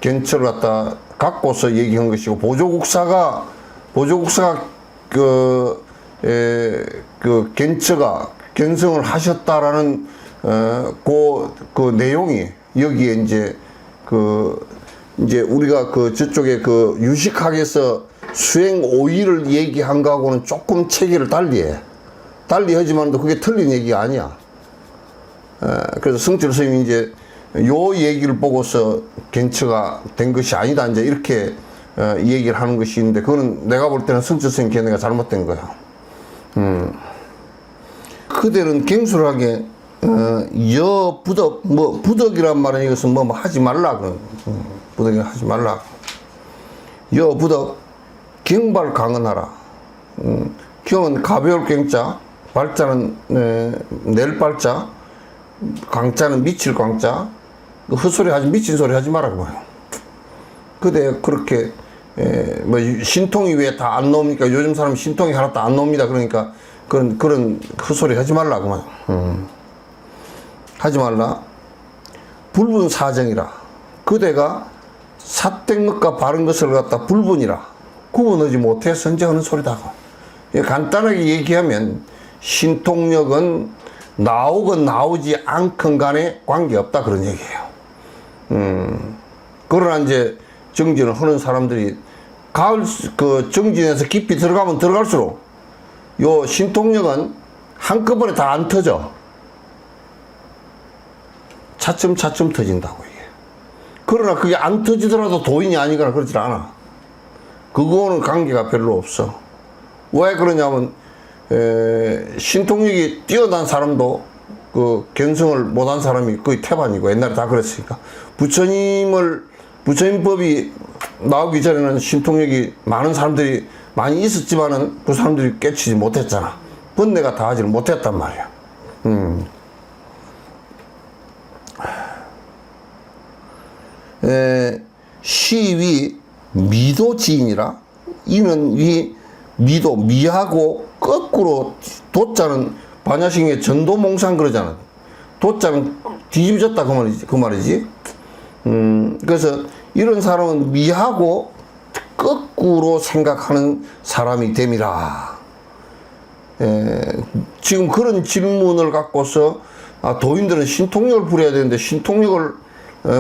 [SPEAKER 1] 견처를 갖다 갖고서 얘기한 것이고 보조국사가 견처가 견성을 하셨다라는 그 내용이 여기에 이제 우리가 저쪽에 유식학에서 수행 오의를 얘기한 거하고는 조금 체계를 달리해. 달리하지만도 그게 틀린 얘기가 아니야. 그래서 성철 스님이 이제 요 얘기를 보고서 견처가 된 것이 아니다. 이제 이렇게 얘기를 하는 것이 있는데 그거는 내가 볼 때는 성철 스님 견해가 잘못된 거야. 그들은 갱술하게 부덕이란 말은 이것은 뭐 하지 말라 그런 부덕이 하지 말라. 부덕 경발 강언하라. 경은 가벼울 경자, 발자는 낼 발자, 강자는 미칠 강자. 헛소리 하지 미친 소리 하지 말라고 봐요. 그대 그렇게 신통이 왜 다 안 나옵니까? 요즘 사람 신통이 하나도 안 나옵니다. 그러니까 그런 헛소리 하지 말라고 봐요. 하지 말라. 불분 사정이라. 그대가 삿된 것과 바른 것을 갖다 불분이라 구분하지 못해 선제하는 소리다고. 간단하게 얘기하면 신통력은 나오건 나오지 않건 간에 관계없다 그런 얘기예요. 그러나 이제 정진을 하는 사람들이 가을 그 정진에서 깊이 들어가면 들어갈수록 요 신통력은 한꺼번에 다 안 터져. 차츰차츰 터진다고 이게. 그러나 그게 안 터지더라도 도인이 아니거나 그러질 않아. 그거는 관계가 별로 없어. 왜 그러냐면 신통력이 뛰어난 사람도 그 견성을 못한 사람이 거의 태반이고 옛날에 다 그랬으니까 부처님법이 나오기 전에는 신통력이 많은 사람들이 많이 있었지만은 그 사람들이 깨치지 못했잖아. 번뇌가 다 하지를 못했단 말이야. 시위 미도지인이라 이는 위 미도 미하고 거꾸로 도자는 반야신경에 전도몽상 그러잖아. 도자는 뒤집어졌다 그 말이지. 그래서 이런 사람은 미하고 거꾸로 생각하는 사람이 됨이라. 지금 그런 질문을 갖고서 도인들은 신통력을 부려야 되는데 신통력을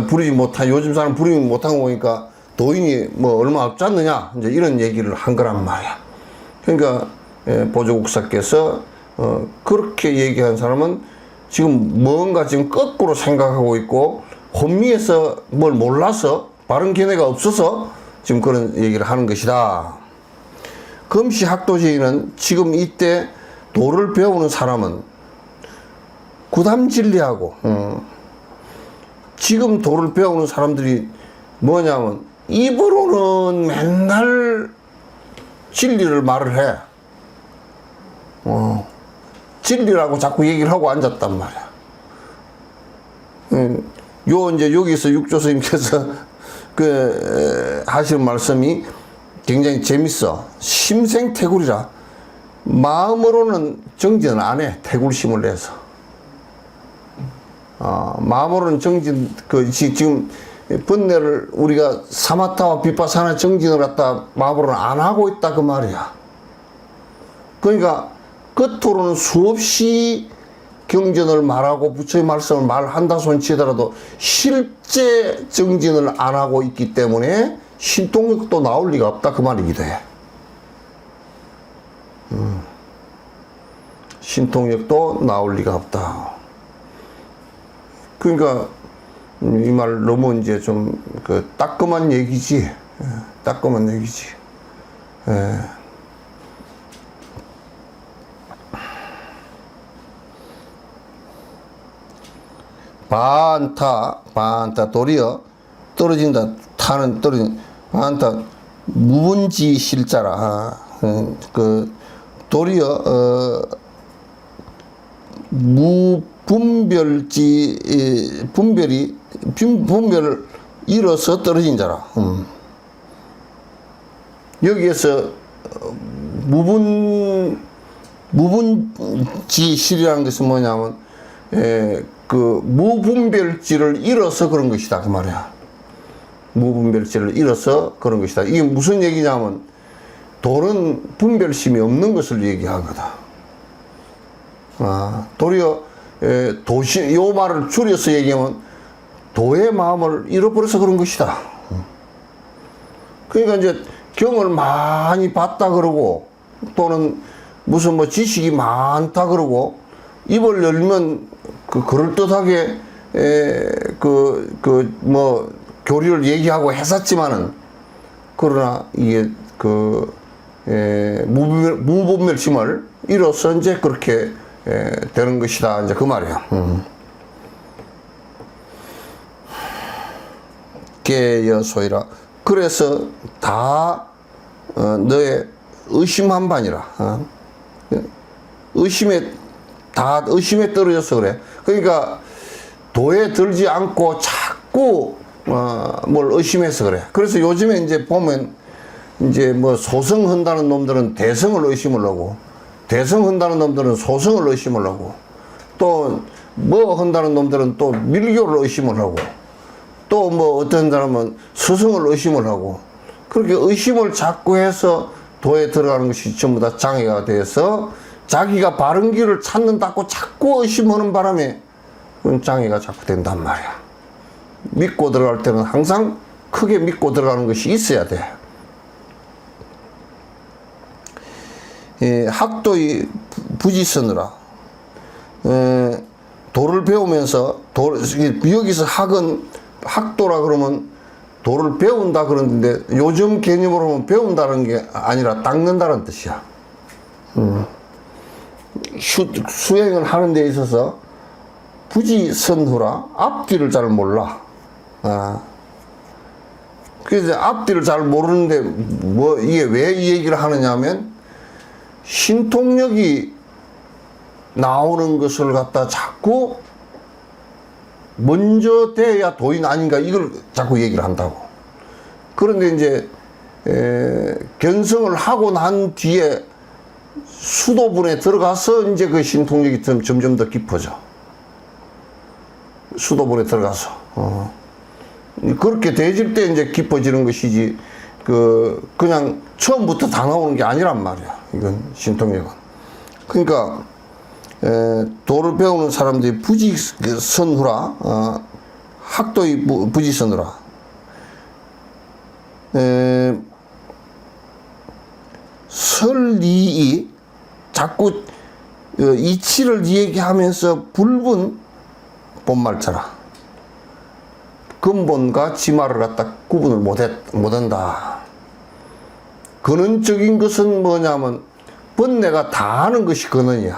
[SPEAKER 1] 부리지 못한 요즘 사람 부리지 못한 거 보니까 도인이 뭐 얼마 없지 않느냐 이제 이런 얘기를 한 거란 말이야. 그러니까 보조국사께서 그렇게 얘기한 사람은 지금 뭔가 지금 거꾸로 생각하고 있고 혼미해서 뭘 몰라서 바른 견해가 없어서 지금 그런 얘기를 하는 것이다. 금시 학도지인은 지금 이때 도를 배우는 사람은 구담진리하고 지금 도를 배우는 사람들이 뭐냐면 입으로는 맨날 진리를 말을 해. 진리라고 자꾸 얘기를 하고 앉았단 말이야. 요 이제 여기서 육조 스님께서 그 하시는 말씀이 굉장히 재밌어. 심생태굴이라 마음으로는 정진을 안 해. 태굴심을 내서. 마음으로는 정진 지금 번뇌를 우리가 사마타와 비파사나 정진을 갖다 마음으로는 안 하고 있다 그 말이야. 그러니까 겉으로는 수없이 경전을 말하고 부처의 말씀을 말한다 손치더라도 실제 정진을 안 하고 있기 때문에 신통력도 나올 리가 없다 그 말이기도 해. 신통력도 나올 리가 없다. 그러니까 이 말 너무 이제 좀 그 따끔한 얘기지. 따끔한 얘기지. 반타 도리어 떨어진다. 타는 떨어진 반타 무분지 실자라. 그 도리어 무분별지 분별을 잃어서 떨어진 자라. 여기에서 무분지실이라는 것은 뭐냐면 그 무분별지를 잃어서 그런 것이다 그 말이야. 무분별지를 잃어서 그런 것이다. 이게 무슨 얘기냐면 도는 분별심이 없는 것을 얘기하거든. 도리어 도시 요 말을 줄여서 얘기하면 도의 마음을 잃어버려서 그런 것이다. 그러니까 이제 경을 많이 봤다 그러고 또는 무슨 뭐 지식이 많다 그러고 입을 열면 그 그럴듯하게 뭐 교리를 얘기하고 했었지만은 그러나 이게 그 무분별심을 잃어서 이제 그렇게 되는 것이다 이제 그 말이야. 깨여소이라. 그래서 다 너의 의심한 반이라. 의심에 떨어져서 그래. 그러니까 도에 들지 않고 자꾸 뭘 의심해서 그래. 그래서 요즘에 이제 보면 이제 뭐 소성한다는 놈들은 대성을 의심을 하고 대성한다는 놈들은 소성을 의심을 하고 또 뭐 한다는 놈들은 또 밀교를 의심을 하고 또 뭐 어떤 사람은 스승을 의심을 하고, 그렇게 의심을 자꾸 해서 도에 들어가는 것이 전부 다 장애가 돼서 자기가 바른 길을 찾는다고 자꾸 의심하는 바람에 그건 장애가 자꾸 된단 말이야. 믿고 들어갈 때는 항상 크게 믿고 들어가는 것이 있어야 돼. 학도의 부지선으라. 도를 배우면서 여기서 학도라 그러면 도를 배운다 그러는데 요즘 개념으로 하면 배운다는 게 아니라 닦는다는 뜻이야. 수행을 하는 데 있어서 부지선후라. 앞뒤를 잘 몰라. 그래서 앞뒤를 잘 모르는데 뭐 이게 왜 이 얘기를 하느냐 하면 신통력이 나오는 것을 갖다 자꾸 먼저 돼야 도인 아닌가 이걸 자꾸 얘기를 한다고. 그런데 이제 견성을 하고 난 뒤에 수도분에 들어가서 이제 그 신통력이 점점 더 깊어져. 수도분에 들어가서 그렇게 되질 때 이제 깊어지는 것이지 그냥 처음부터 다 나오는 게 아니란 말이야. 이건 신통력은. 그러니까 도를 배우는 사람들이 부지선후라. 학도의 부지선후라. 설리이 자꾸 이치를 얘기하면서 불분 본말자라. 근본과 지말을 갖다 구분을 못한다. 근원적인 것은 뭐냐면 번뇌가 다 아는 것이 근원이야.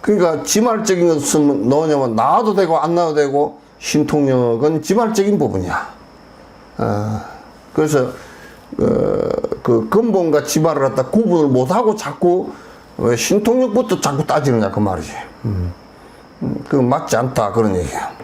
[SPEAKER 1] 그러니까 지말적인 것은 뭐냐면 나와도 되고 안 나와도 되고 신통력은 지말적인 부분이야. 그래서 그 근본과 지말을 갖다 구분을 못하고 자꾸 왜 신통력부터 자꾸 따지느냐 그 말이지. 그건 맞지 않다 그런 얘기야.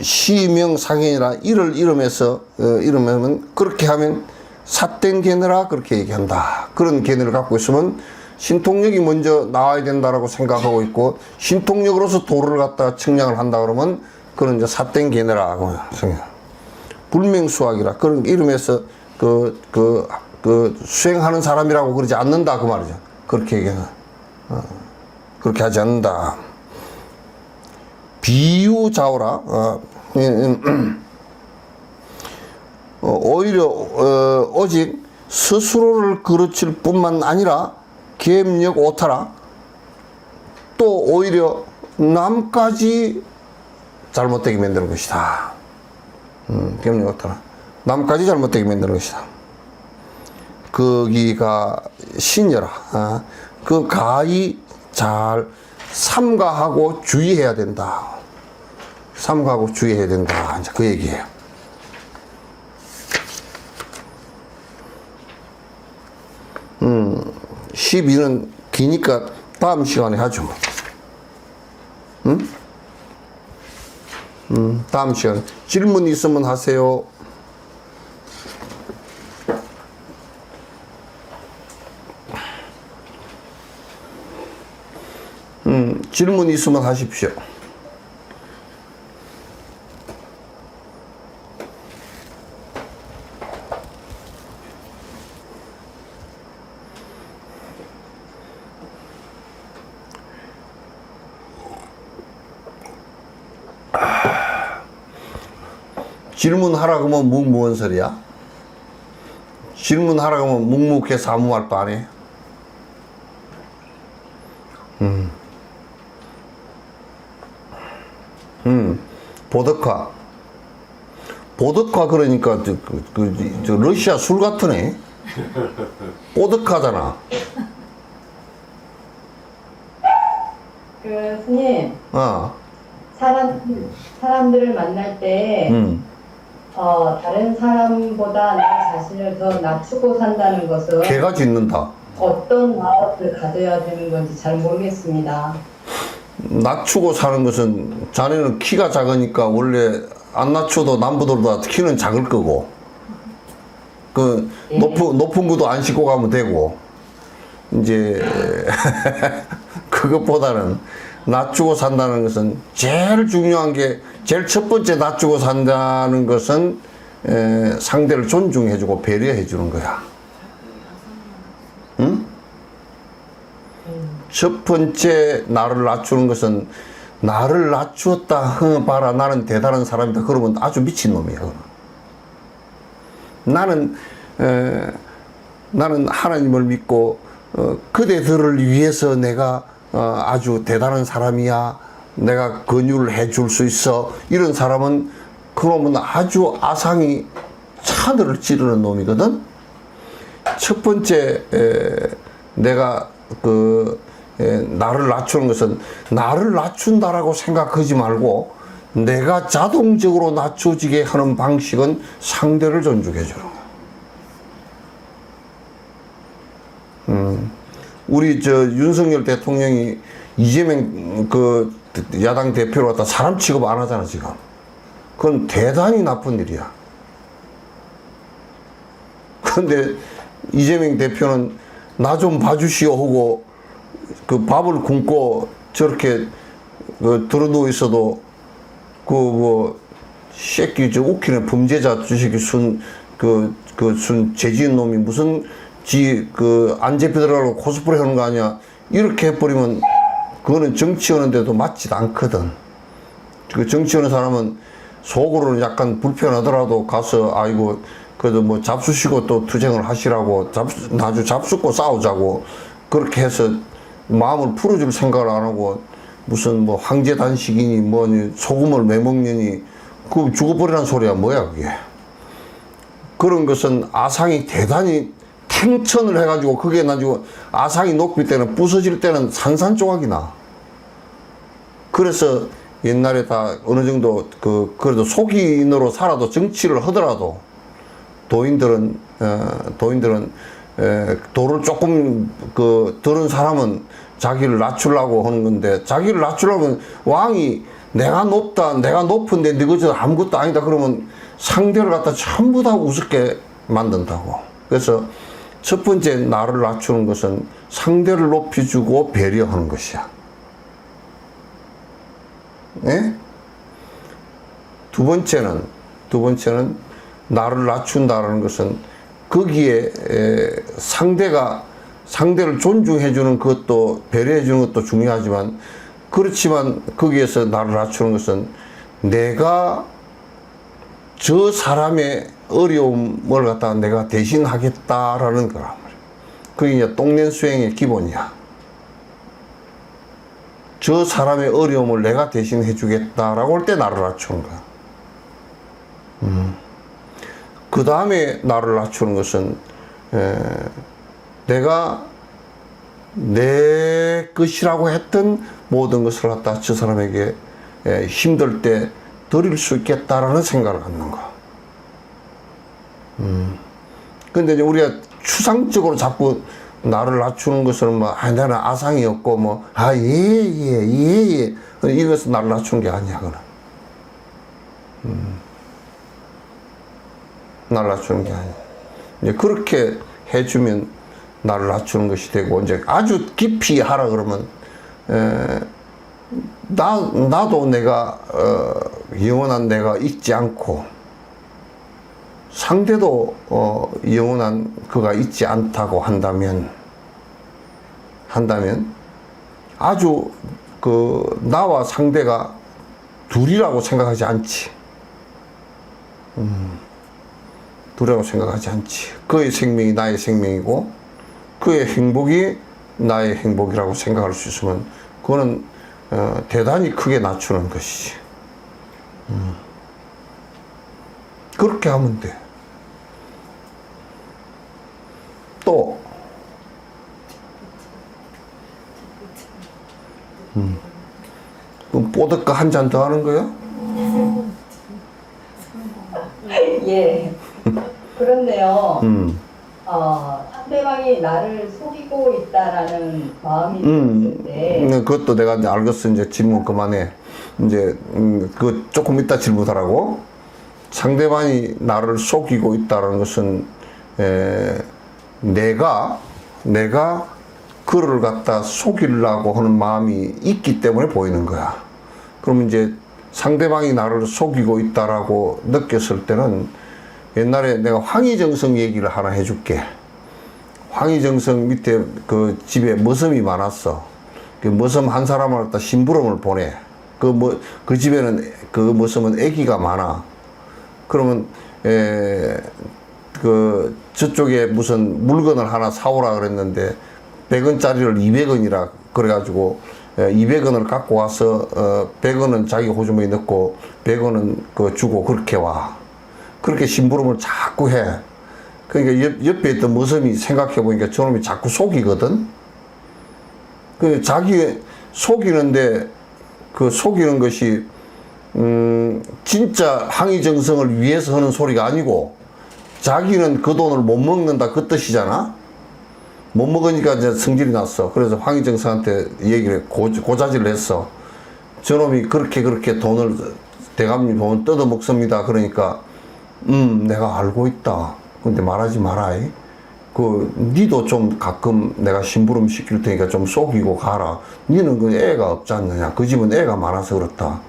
[SPEAKER 1] 시명상현이라 이를 이름하면 그렇게 하면 삿된 개느라 그렇게 얘기한다. 그런 개념을 갖고 있으면 신통력이 먼저 나와야 된다라고 생각하고 있고 신통력으로서 도를 갖다가 측량을 한다 그러면 그런 이제 삿된 개느라고 생각. 불명수학이라 그런 이름에서 수행하는 사람이라고 그러지 않는다 그 말이죠. 그렇게 얘기하는. 그렇게 하지 않는다. 비유자오라. 오히려 오직 스스로를 그르칠 뿐만 아니라 계엄력 오타라. 또 오히려 남까지 잘못되게 만드는 것이다. 계엄력 오타라. 남까지 잘못되게 만드는 것이다. 거기가 신여라. 그 가히 잘 삼가하고 주의해야 된다. 삼가하고 주의해야 된다. 이제 그 얘기예요. 음, 12는 기니까 다음 시간에 하죠. 응? 다음 시간에. 질문 있으면 하세요. 질문 있으면 하십시오. 질문하라고 하면 묵묵한 소리야? 질문하라고 하면 묵묵해서 아무 말도 안 해? 보드카. 보드카 그러니까 저 러시아 술 같으네. 보드카잖아.
[SPEAKER 6] 그 스님, 사람들을 만날 때 다른 사람보다 나 자신을 더 낮추고 산다는 것은
[SPEAKER 1] 개가 짖는다.
[SPEAKER 6] 어떤 마음을 가져야 되는 건지 잘 모르겠습니다.
[SPEAKER 1] 낮추고 사는 것은 자네는 키가 작으니까 원래 안 낮춰도 남부들보다 키는 작을 거고 그 높은 구도 안 싣고 가면 되고 이제 그것보다는 낮추고 산다는 것은 제일 중요한 게 제일 첫 번째 낮추고 산다는 것은 상대를 존중해주고 배려해주는 거야. 응? 첫 번째 나를 낮추는 것은 나를 낮추었다. 봐라, 나는 대단한 사람이다. 그러면 아주 미친 놈이야. 나는 하나님을 믿고 그대들을 위해서 내가 아주 대단한 사람이야. 내가 권유를 해줄 수 있어. 이런 사람은 그러면 아주 아상이 하늘을 찌르는 놈이거든. 첫 번째 내가 나를 낮추는 것은 나를 낮춘다라고 생각하지 말고 내가 자동적으로 낮춰지게 하는 방식은 상대를 존중해 주는 거야. 우리 윤석열 대통령이 이재명 야당 대표로 갖다 사람 취급 안 하잖아, 지금. 그건 대단히 나쁜 일이야. 그런데 이재명 대표는 나 좀 봐주시오 하고 그 밥을 굶고 저렇게 들어누워 있어도 새끼 웃기는 범죄자 주식이 순 죄지은 놈이 무슨 안 잡혀들어가고 코스프레 하는 거 아니야. 이렇게 해버리면 그거는 정치하는데도 맞지도 않거든. 그 정치하는 사람은 속으로는 약간 불편하더라도 가서 아이고 그래도 뭐 잡수시고 또 투쟁을 하시라고 나주 잡수고 싸우자고 그렇게 해서 마음을 풀어줄 생각을 안 하고 무슨 뭐 황제 단식이니 뭐니 소금을 매먹느니 그 죽어버리란 소리야. 뭐야 그게. 그런 것은 아상이 대단히 탱천을 해가지고 그게 나중에 아상이 높을 때는 부서질 때는 산산조각이 나. 그래서 옛날에 다 어느 정도 그래도 속인으로 살아도 정치를 하더라도 도인들은 도를 조금 들은 사람은 자기를 낮추려고 하는 건데, 자기를 낮추려면 왕이 내가 높다, 내가 높은데 너희들 아무것도 아니다 그러면 상대를 갖다 전부 다 우습게 만든다고. 그래서 첫 번째 나를 낮추는 것은 상대를 높여주고 배려하는 것이야. 예? 두 번째는 나를 낮춘다는 것은 거기에 상대를 존중해주는 것도 배려해주는 것도 중요하지만, 그렇지만 거기에서 나를 낮추는 것은 내가 저 사람의 어려움을 갖다가 내가 대신하겠다라는 거란 말이야. 그게 이제 똥냄수행의 기본이야. 저 사람의 어려움을 내가 대신해 주겠다라고 할 때 나를 낮추는 거야. 그 다음에 나를 낮추는 것은 내가 내 것이라고 했던 모든 것을 갖다 저 사람에게 힘들 때 드릴 수 있겠다라는 생각을 갖는 거야. 근데 이제 우리가 추상적으로 자꾸 나를 낮추는 것은 나는 아상이었고 예. 이것은 나를 낮추는 게 아니야, 그거는. 나를 낮추는 게 아니야. 이제 그렇게 해주면 나를 낮추는 것이 되고, 이제 아주 깊이 하라 그러면, 나도 내가, 영원한 내가 있지 않고, 상대도, 영원한 그가 있지 않다고 한다면, 아주 나와 상대가 둘이라고 생각하지 않지. 둘이라고 생각하지 않지. 그의 생명이 나의 생명이고, 그의 행복이 나의 행복이라고 생각할 수 있으면, 그거는 대단히 크게 낮추는 것이지. 그렇게 하면 돼. 또, 그럼 뽀득가 한 잔 더 하는 거야?
[SPEAKER 6] 예. 그런데요. 상대방이 나를 속이고 있다라는 마음이 들었을 때.
[SPEAKER 1] 그것도 내가 이제 알겠어. 이제 질문 그만해. 이제, 그 조금 이따 질문하라고. 상대방이 나를 속이고 있다는 것은, 내가 그를 갖다 속이려고 하는 마음이 있기 때문에 보이는 거야. 그러면 이제 상대방이 나를 속이고 있다라고 느꼈을 때는 옛날에 내가 황희정성 얘기를 하나 해줄게. 황희정성 밑에 그 집에 머슴이 많았어. 그 머슴 한 사람을 갖다 심부름을 보내. 그 집에는 그 머슴은 아기가 많아. 그러면 저쪽에 무슨 물건을 하나 사오라 그랬는데 100원짜리를 200원이라 그래가지고 200원을 갖고 와서 100원은 자기 호주머니에 넣고 100원은 그 주고 그렇게 와. 그렇게 심부름을 자꾸 해. 그러니까 옆에 있던 머슴이 생각해 보니까 저놈이 자꾸 속이거든. 그 자기 속이는데 그 속이는 것이 진짜 항의정성을 위해서 하는 소리가 아니고 자기는 그 돈을 못 먹는다 그 뜻이잖아. 못 먹으니까 이제 성질이 났어. 그래서 황희정성한테 얘기를 고자질을 했어. 저놈이 그렇게 돈을 대감님 돈을 뜯어 먹습니다. 그러니까 내가 알고 있다. 근데 말하지 마라. 니도 좀 가끔 내가 심부름 시킬 테니까 좀 속이고 가라. 니는 그 애가 없지 않느냐. 그 집은 애가 많아서 그렇다.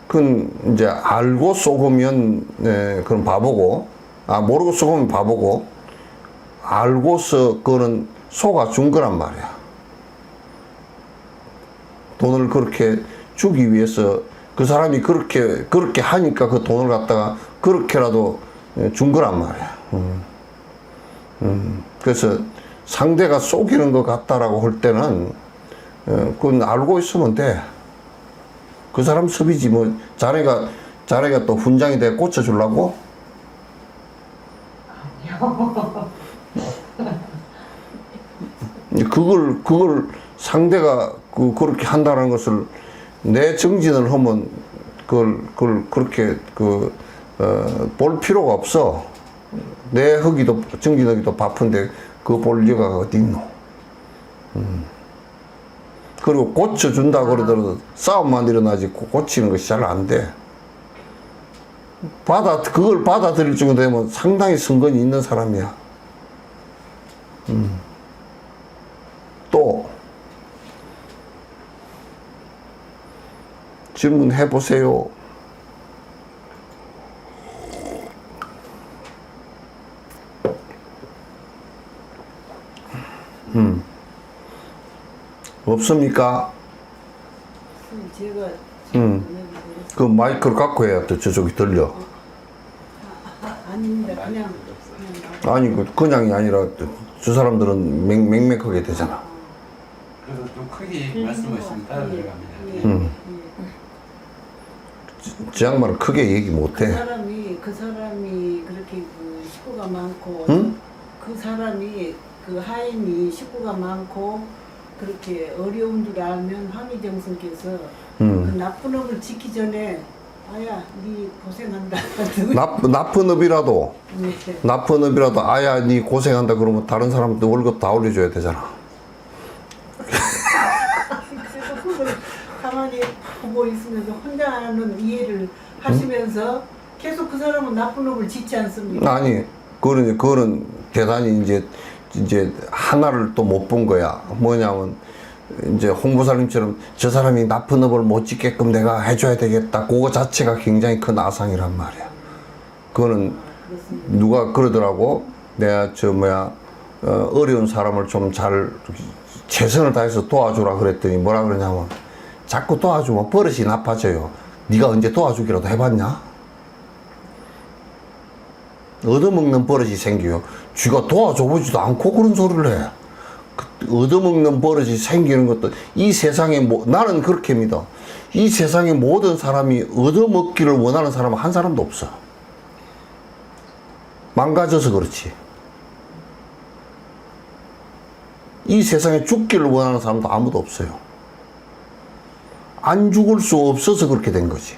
[SPEAKER 1] 그건 이제 알고 속으면 그건 바보고, 모르고 속으면 바보고, 알고서 그거는 속아준 거란 말이야. 돈을 그렇게 주기 위해서 그 사람이 그렇게 하니까 그 돈을 갖다가 그렇게라도 준 거란 말이야. 그래서 상대가 속이는 것 같다라고 할 때는 그건 알고 있으면 돼. 그 사람 섭이지 뭐 자네가 또 훈장이 돼 고쳐주려고? 그걸 상대가 그렇게 한다는 것을 내 정진을 하면 그걸 그렇게 볼 필요가 없어. 내 정진하기도 바쁜데 그거 볼 여가가 어디 있노? 그리고 고쳐준다 그러더라도 싸움만 일어나지 고치는 것이 잘 안 돼. 그걸 받아들일 정도 되면 상당히 성건이 있는 사람이야. 또 질문해 보세요. 없습니까?
[SPEAKER 7] 제가
[SPEAKER 1] 그 마이크를 갖고 해야 또 저쪽이 들려.
[SPEAKER 7] 아닙니다. 그냥
[SPEAKER 1] 아니 그냥이 아니라 저 사람들은 맹맥하게 되잖아.
[SPEAKER 2] 그래서 좀 크게 말씀하시면 따라 들어갑니다.
[SPEAKER 1] 저 양반은 크게 얘기 못해.
[SPEAKER 7] 그 사람이 그렇게 그 식구가 많고
[SPEAKER 1] 응?
[SPEAKER 7] 그 사람이 그 하인이 식구가 많고 그렇게 어려운 줄 알면 황희정선께서 그 나쁜 놈을 지기 전에 아야 니 고생한다.
[SPEAKER 1] 나쁜 업이라도
[SPEAKER 7] 네.
[SPEAKER 1] 나쁜 업이라도 아야 니 고생한다 그러면 다른 사람도 월급 다 올려줘야 되잖아.
[SPEAKER 7] 그래서 그걸 가만히 보고 있으면서 혼자는 이해를 하시면서 계속 그 사람은 나쁜 놈을 짓지 않습니까?
[SPEAKER 1] 아니 그거는 대단히 이제 하나를 또 못 본 거야. 뭐냐면 이제 홍보사님처럼 저 사람이 나쁜 업을 못 짓게끔 내가 해줘야 되겠다. 그거 자체가 굉장히 큰 아상이란 말이야. 그거는 누가 그러더라고. 내가 어려운 사람을 좀 잘 최선을 다해서 도와주라 그랬더니 뭐라 그러냐면 자꾸 도와주면 버릇이 나빠져요. 네가 언제 도와주기라도 해봤냐? 얻어먹는 버릇이 생겨요. 쥐가 도와줘보지도 않고 그런 소리를 해. 얻어먹는 버릇이 생기는 것도 이 세상에 나는 그렇게 믿어. 이 세상의 모든 사람이 얻어먹기를 원하는 사람은 한 사람도 없어. 망가져서 그렇지. 이 세상에 죽기를 원하는 사람도 아무도 없어요. 안 죽을 수 없어서 그렇게 된 거지.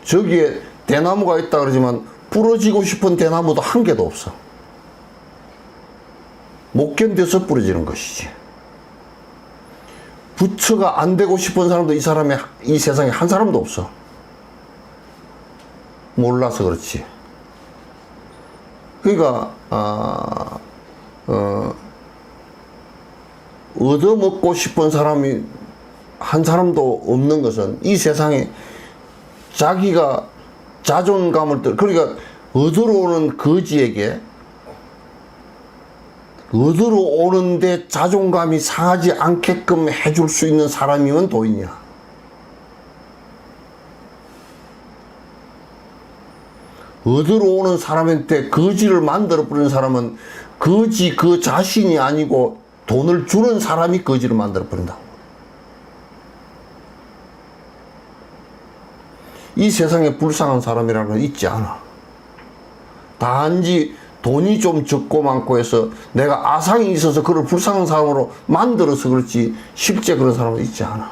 [SPEAKER 1] 저기에 대나무가 있다 그러지만 부러지고 싶은 대나무도 한 개도 없어. 못 견뎌서 부러지는 것이지. 부처가 안 되고 싶은 사람도 이 세상에 한 사람도 없어. 몰라서 그렇지. 그러니까 얻어먹고 싶은 사람이 한 사람도 없는 것은 이 세상에 자기가 자존감을 그러니까 얻으러 오는 거지에게 얻으러 오는데 자존감이 상하지 않게끔 해줄 수 있는 사람이면 도인이야. 얻으러 오는 사람한테 거지를 만들어 버리는 사람은 거지 그 자신이 아니고 돈을 주는 사람이 거지를 만들어 버린다. 이 세상에 불쌍한 사람이라는 건 있지 않아. 단지 돈이 좀 적고 많고 해서 내가 아상이 있어서 그를 불쌍한 사람으로 만들어서 그렇지 실제 그런 사람은 있지 않아.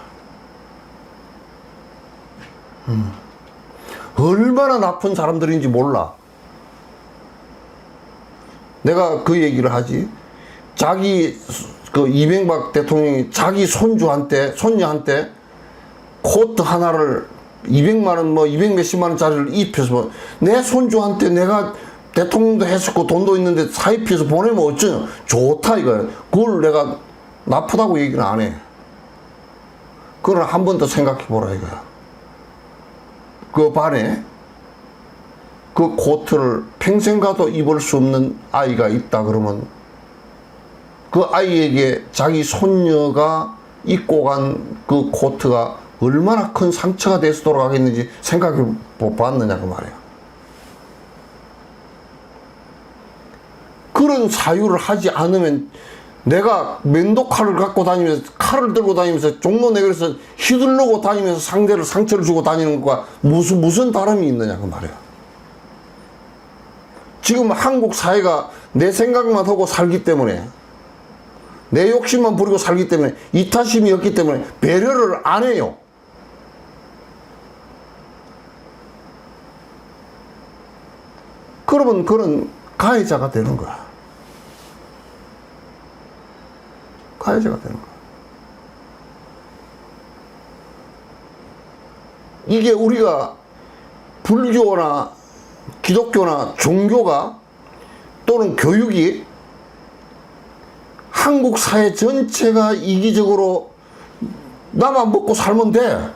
[SPEAKER 1] 얼마나 나쁜 사람들인지 몰라. 내가 그 얘기를 하지. 자기 그 이명박 대통령이 자기 손녀한테 코트 하나를 200만 원, 뭐 200몇십만 원짜리를 입혀서 내 손주한테 내가 대통령도 했었고 돈도 있는데 사입해서 보내면 어쩌냐. 좋다 이거야. 그걸 내가 나쁘다고 얘기는 안 해. 그걸 한 번 더 생각해 보라 이거야. 그 반에 그 코트를 평생 가도 입을 수 없는 아이가 있다 그러면 그 아이에게 자기 손녀가 입고 간 그 코트가 얼마나 큰 상처가 돼서 돌아가겠는지 생각해 봤느냐 그 말이야. 그런 사유를 하지 않으면 내가 면도칼을 갖고 다니면서 칼을 들고 다니면서 종로 내거리에서 휘둘르고 다니면서 상대를 상처를 주고 다니는 것과 무슨 다름이 있느냐 그 말이야. 지금 한국 사회가 내 생각만 하고 살기 때문에 내 욕심만 부리고 살기 때문에 이타심이 없기 때문에 배려를 안 해요. 그러면 그런 가해자가 되는 거야. 가해자가 되는 거야. 이게 우리가 불교나 기독교나 종교가 또는 교육이 한국 사회 전체가 이기적으로 나만 먹고 살면 돼.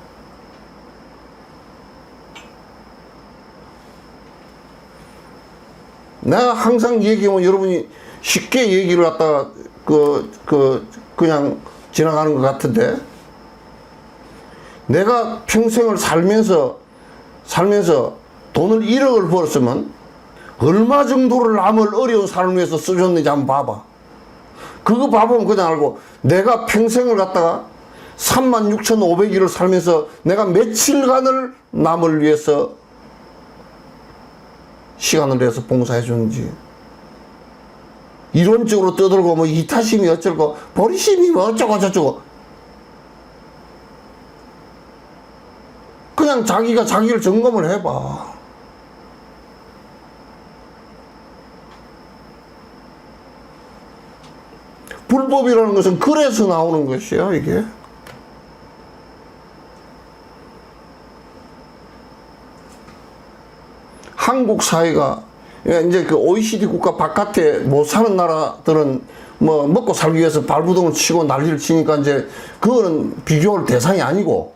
[SPEAKER 1] 내가 항상 얘기하면 여러분이 쉽게 얘기를 갖다가 그냥 지나가는 것 같은데 내가 평생을 살면서 돈을 1억을 벌었으면 얼마 정도를 남을 어려운 사람을 위해서 쓰셨는지 한번 봐봐. 그거 봐보면 그냥 알고 내가 평생을 갖다가 36,500일을 살면서 내가 며칠간을 남을 위해서 시간을 내서 봉사해 줬는지. 이론적으로 떠들고 뭐 이타심이 어쩌고 버리심이 뭐 어쩌고 저쩌고 그냥 자기가 자기를 점검을 해봐. 불법이라는 것은 그래서 나오는 것이야 이게. 한국 사회가 이제 그 OECD 국가 바깥에 못 사는 나라들은 뭐 먹고 살기 위해서 발부동을 치고 난리를 치니까 이제 그거는 비교할 대상이 아니고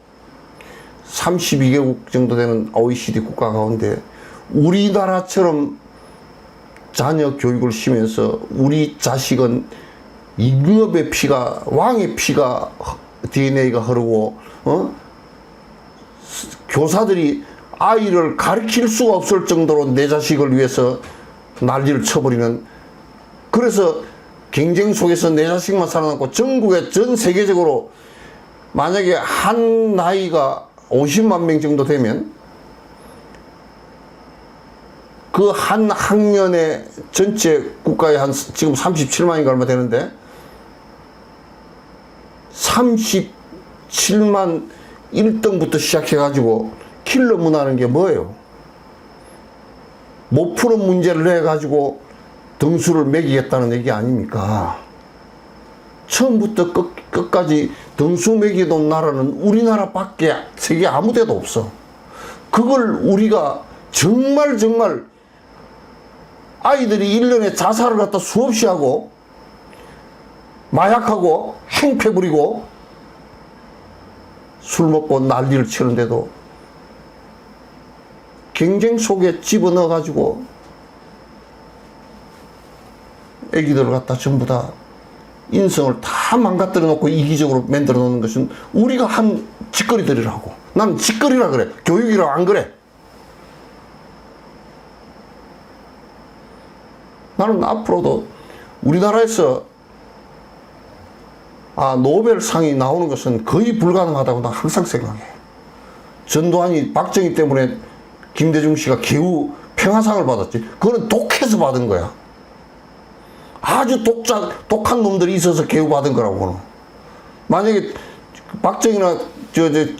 [SPEAKER 1] 32개국 정도 되는 OECD 국가 가운데 우리나라처럼 자녀 교육을 시면서 우리 자식은 임금의 피가 왕의 피가 DNA가 흐르고 교사들이 아이를 가르칠 수가 없을 정도로 내 자식을 위해서 난리를 쳐버리는. 그래서 경쟁 속에서 내 자식만 살아남고 전국에 전 세계적으로 만약에 한 나이가 50만 명 정도 되면 그 한 학년의 전체 국가에 한 지금 37만인가 얼마 되는데 37만 1등부터 시작해가지고 킬러 문화라는 게 뭐예요? 못 푸는 문제를 내가지고 등수를 매기겠다는 얘기 아닙니까? 처음부터 끝까지 등수 매기던 나라는 우리나라밖에 세계 아무 데도 없어. 그걸 우리가 정말 아이들이 1년에 자살을 갖다 수없이 하고 마약하고 행패 부리고 술 먹고 난리를 치는데도 경쟁 속에 집어넣어 가지고 애기들을 갖다 전부 다 인성을 다 망가뜨려 놓고 이기적으로 만들어 놓는 것은 우리가 한 짓거리들이라고. 나는 짓거리라 그래. 교육이라고 안 그래. 나는 앞으로도 우리나라에서 노벨상이 나오는 것은 거의 불가능하다고 나 항상 생각해. 전두환이 박정희 때문에 김대중 씨가 개우 평화상을 받았지. 그거는 독해서 받은 거야. 아주 독한 놈들이 있어서 개우 받은 거라고. 그거는. 만약에 박정희나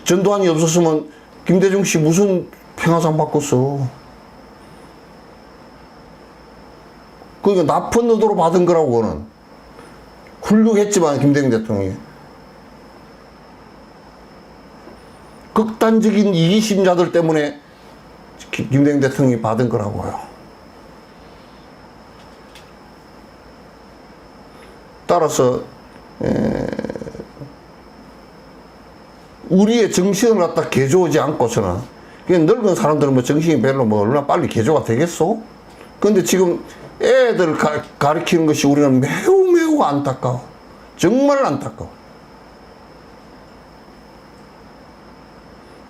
[SPEAKER 1] 전두환이 없었으면 김대중 씨 무슨 평화상 받겠어. 그러니까 나쁜 의도로 받은 거라고. 그거는. 훌륭했지만 김대중 대통령이 극단적인 이기심자들 때문에 김대중 대통령이 받은 거라고요. 따라서 우리의 정신을 갖다 개조하지 않고서는 그냥 늙은 사람들은 뭐 정신이 별로 뭐 얼마나 빨리 개조가 되겠어? 근데 지금 애들 가르치는 것이 우리는 매우 안타까워. 정말 안타까워.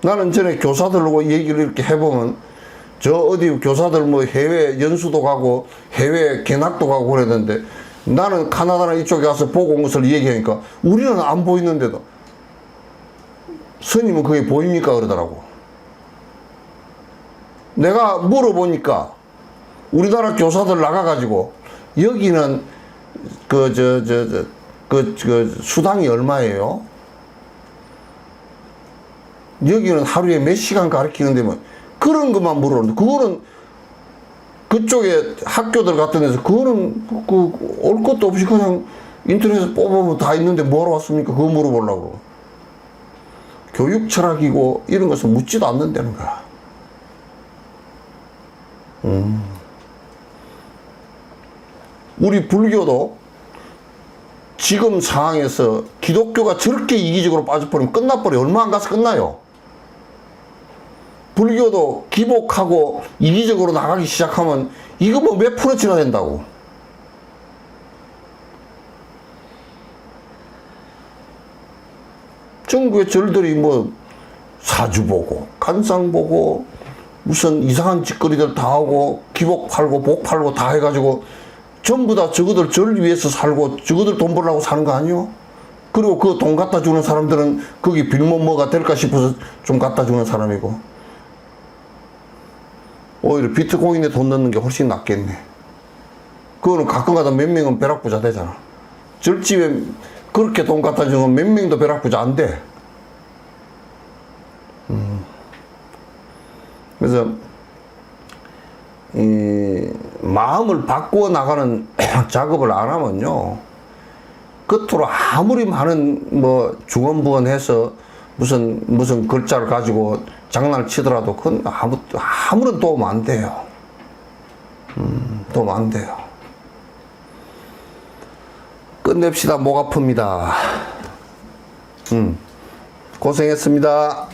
[SPEAKER 1] 나는 전에 교사들하고 얘기를 이렇게 해보면 저 어디 교사들 뭐 해외 연수도 가고 해외 견학도 가고 그랬는데 나는 카나다나 이쪽에 가서 보고 온 것을 얘기하니까 우리는 안 보이는데도 스님은 그게 보입니까? 그러더라고. 내가 물어보니까 우리나라 교사들 나가가지고 여기는 수당이 얼마예요? 여기는 하루에 몇 시간 가르치는데 뭐 그런 것만 물어보는데 그거는 그쪽에 학교들 같은 데서 그거는 올 것도 없이 그냥 인터넷에서 뽑아보면 다 있는데 뭐하러 왔습니까? 그거 물어보려고. 교육 철학이고 이런 것은 묻지도 않는다는 거야. 우리 불교도 지금 상황에서 기독교가 저렇게 이기적으로 빠져버리면 끝나버려. 얼마 안 가서 끝나요. 불교도 기복하고 이기적으로 나가기 시작하면 이거 뭐 몇 프로치나 된다고. 전국의 절들이 뭐 사주 보고 간상 보고 무슨 이상한 짓거리들 다 하고 기복 팔고 복 팔고 다 해가지고 전부 다 저거들 절 위해서 살고 저거들 돈 벌려고 사는 거 아니요? 그리고 그 돈 갖다 주는 사람들은 거기 빌면 뭐가 될까 싶어서 좀 갖다 주는 사람이고 오히려 비트코인에 돈 넣는 게 훨씬 낫겠네. 그거는 가끔가다 몇 명은 벼락부자 되잖아. 절집에 그렇게 돈 갖다 주면 몇 명도 벼락부자 안 돼. 그래서 이 마음을 바꾸어 나가는 작업을 안 하면요, 끝으로 아무리 많은 뭐 중언부언해서 무슨 글자를 가지고 장난을 치더라도 그건 아무런 도움 안 돼요. 도움 안 돼요. 끝냅시다. 목 아픕니다. 고생했습니다.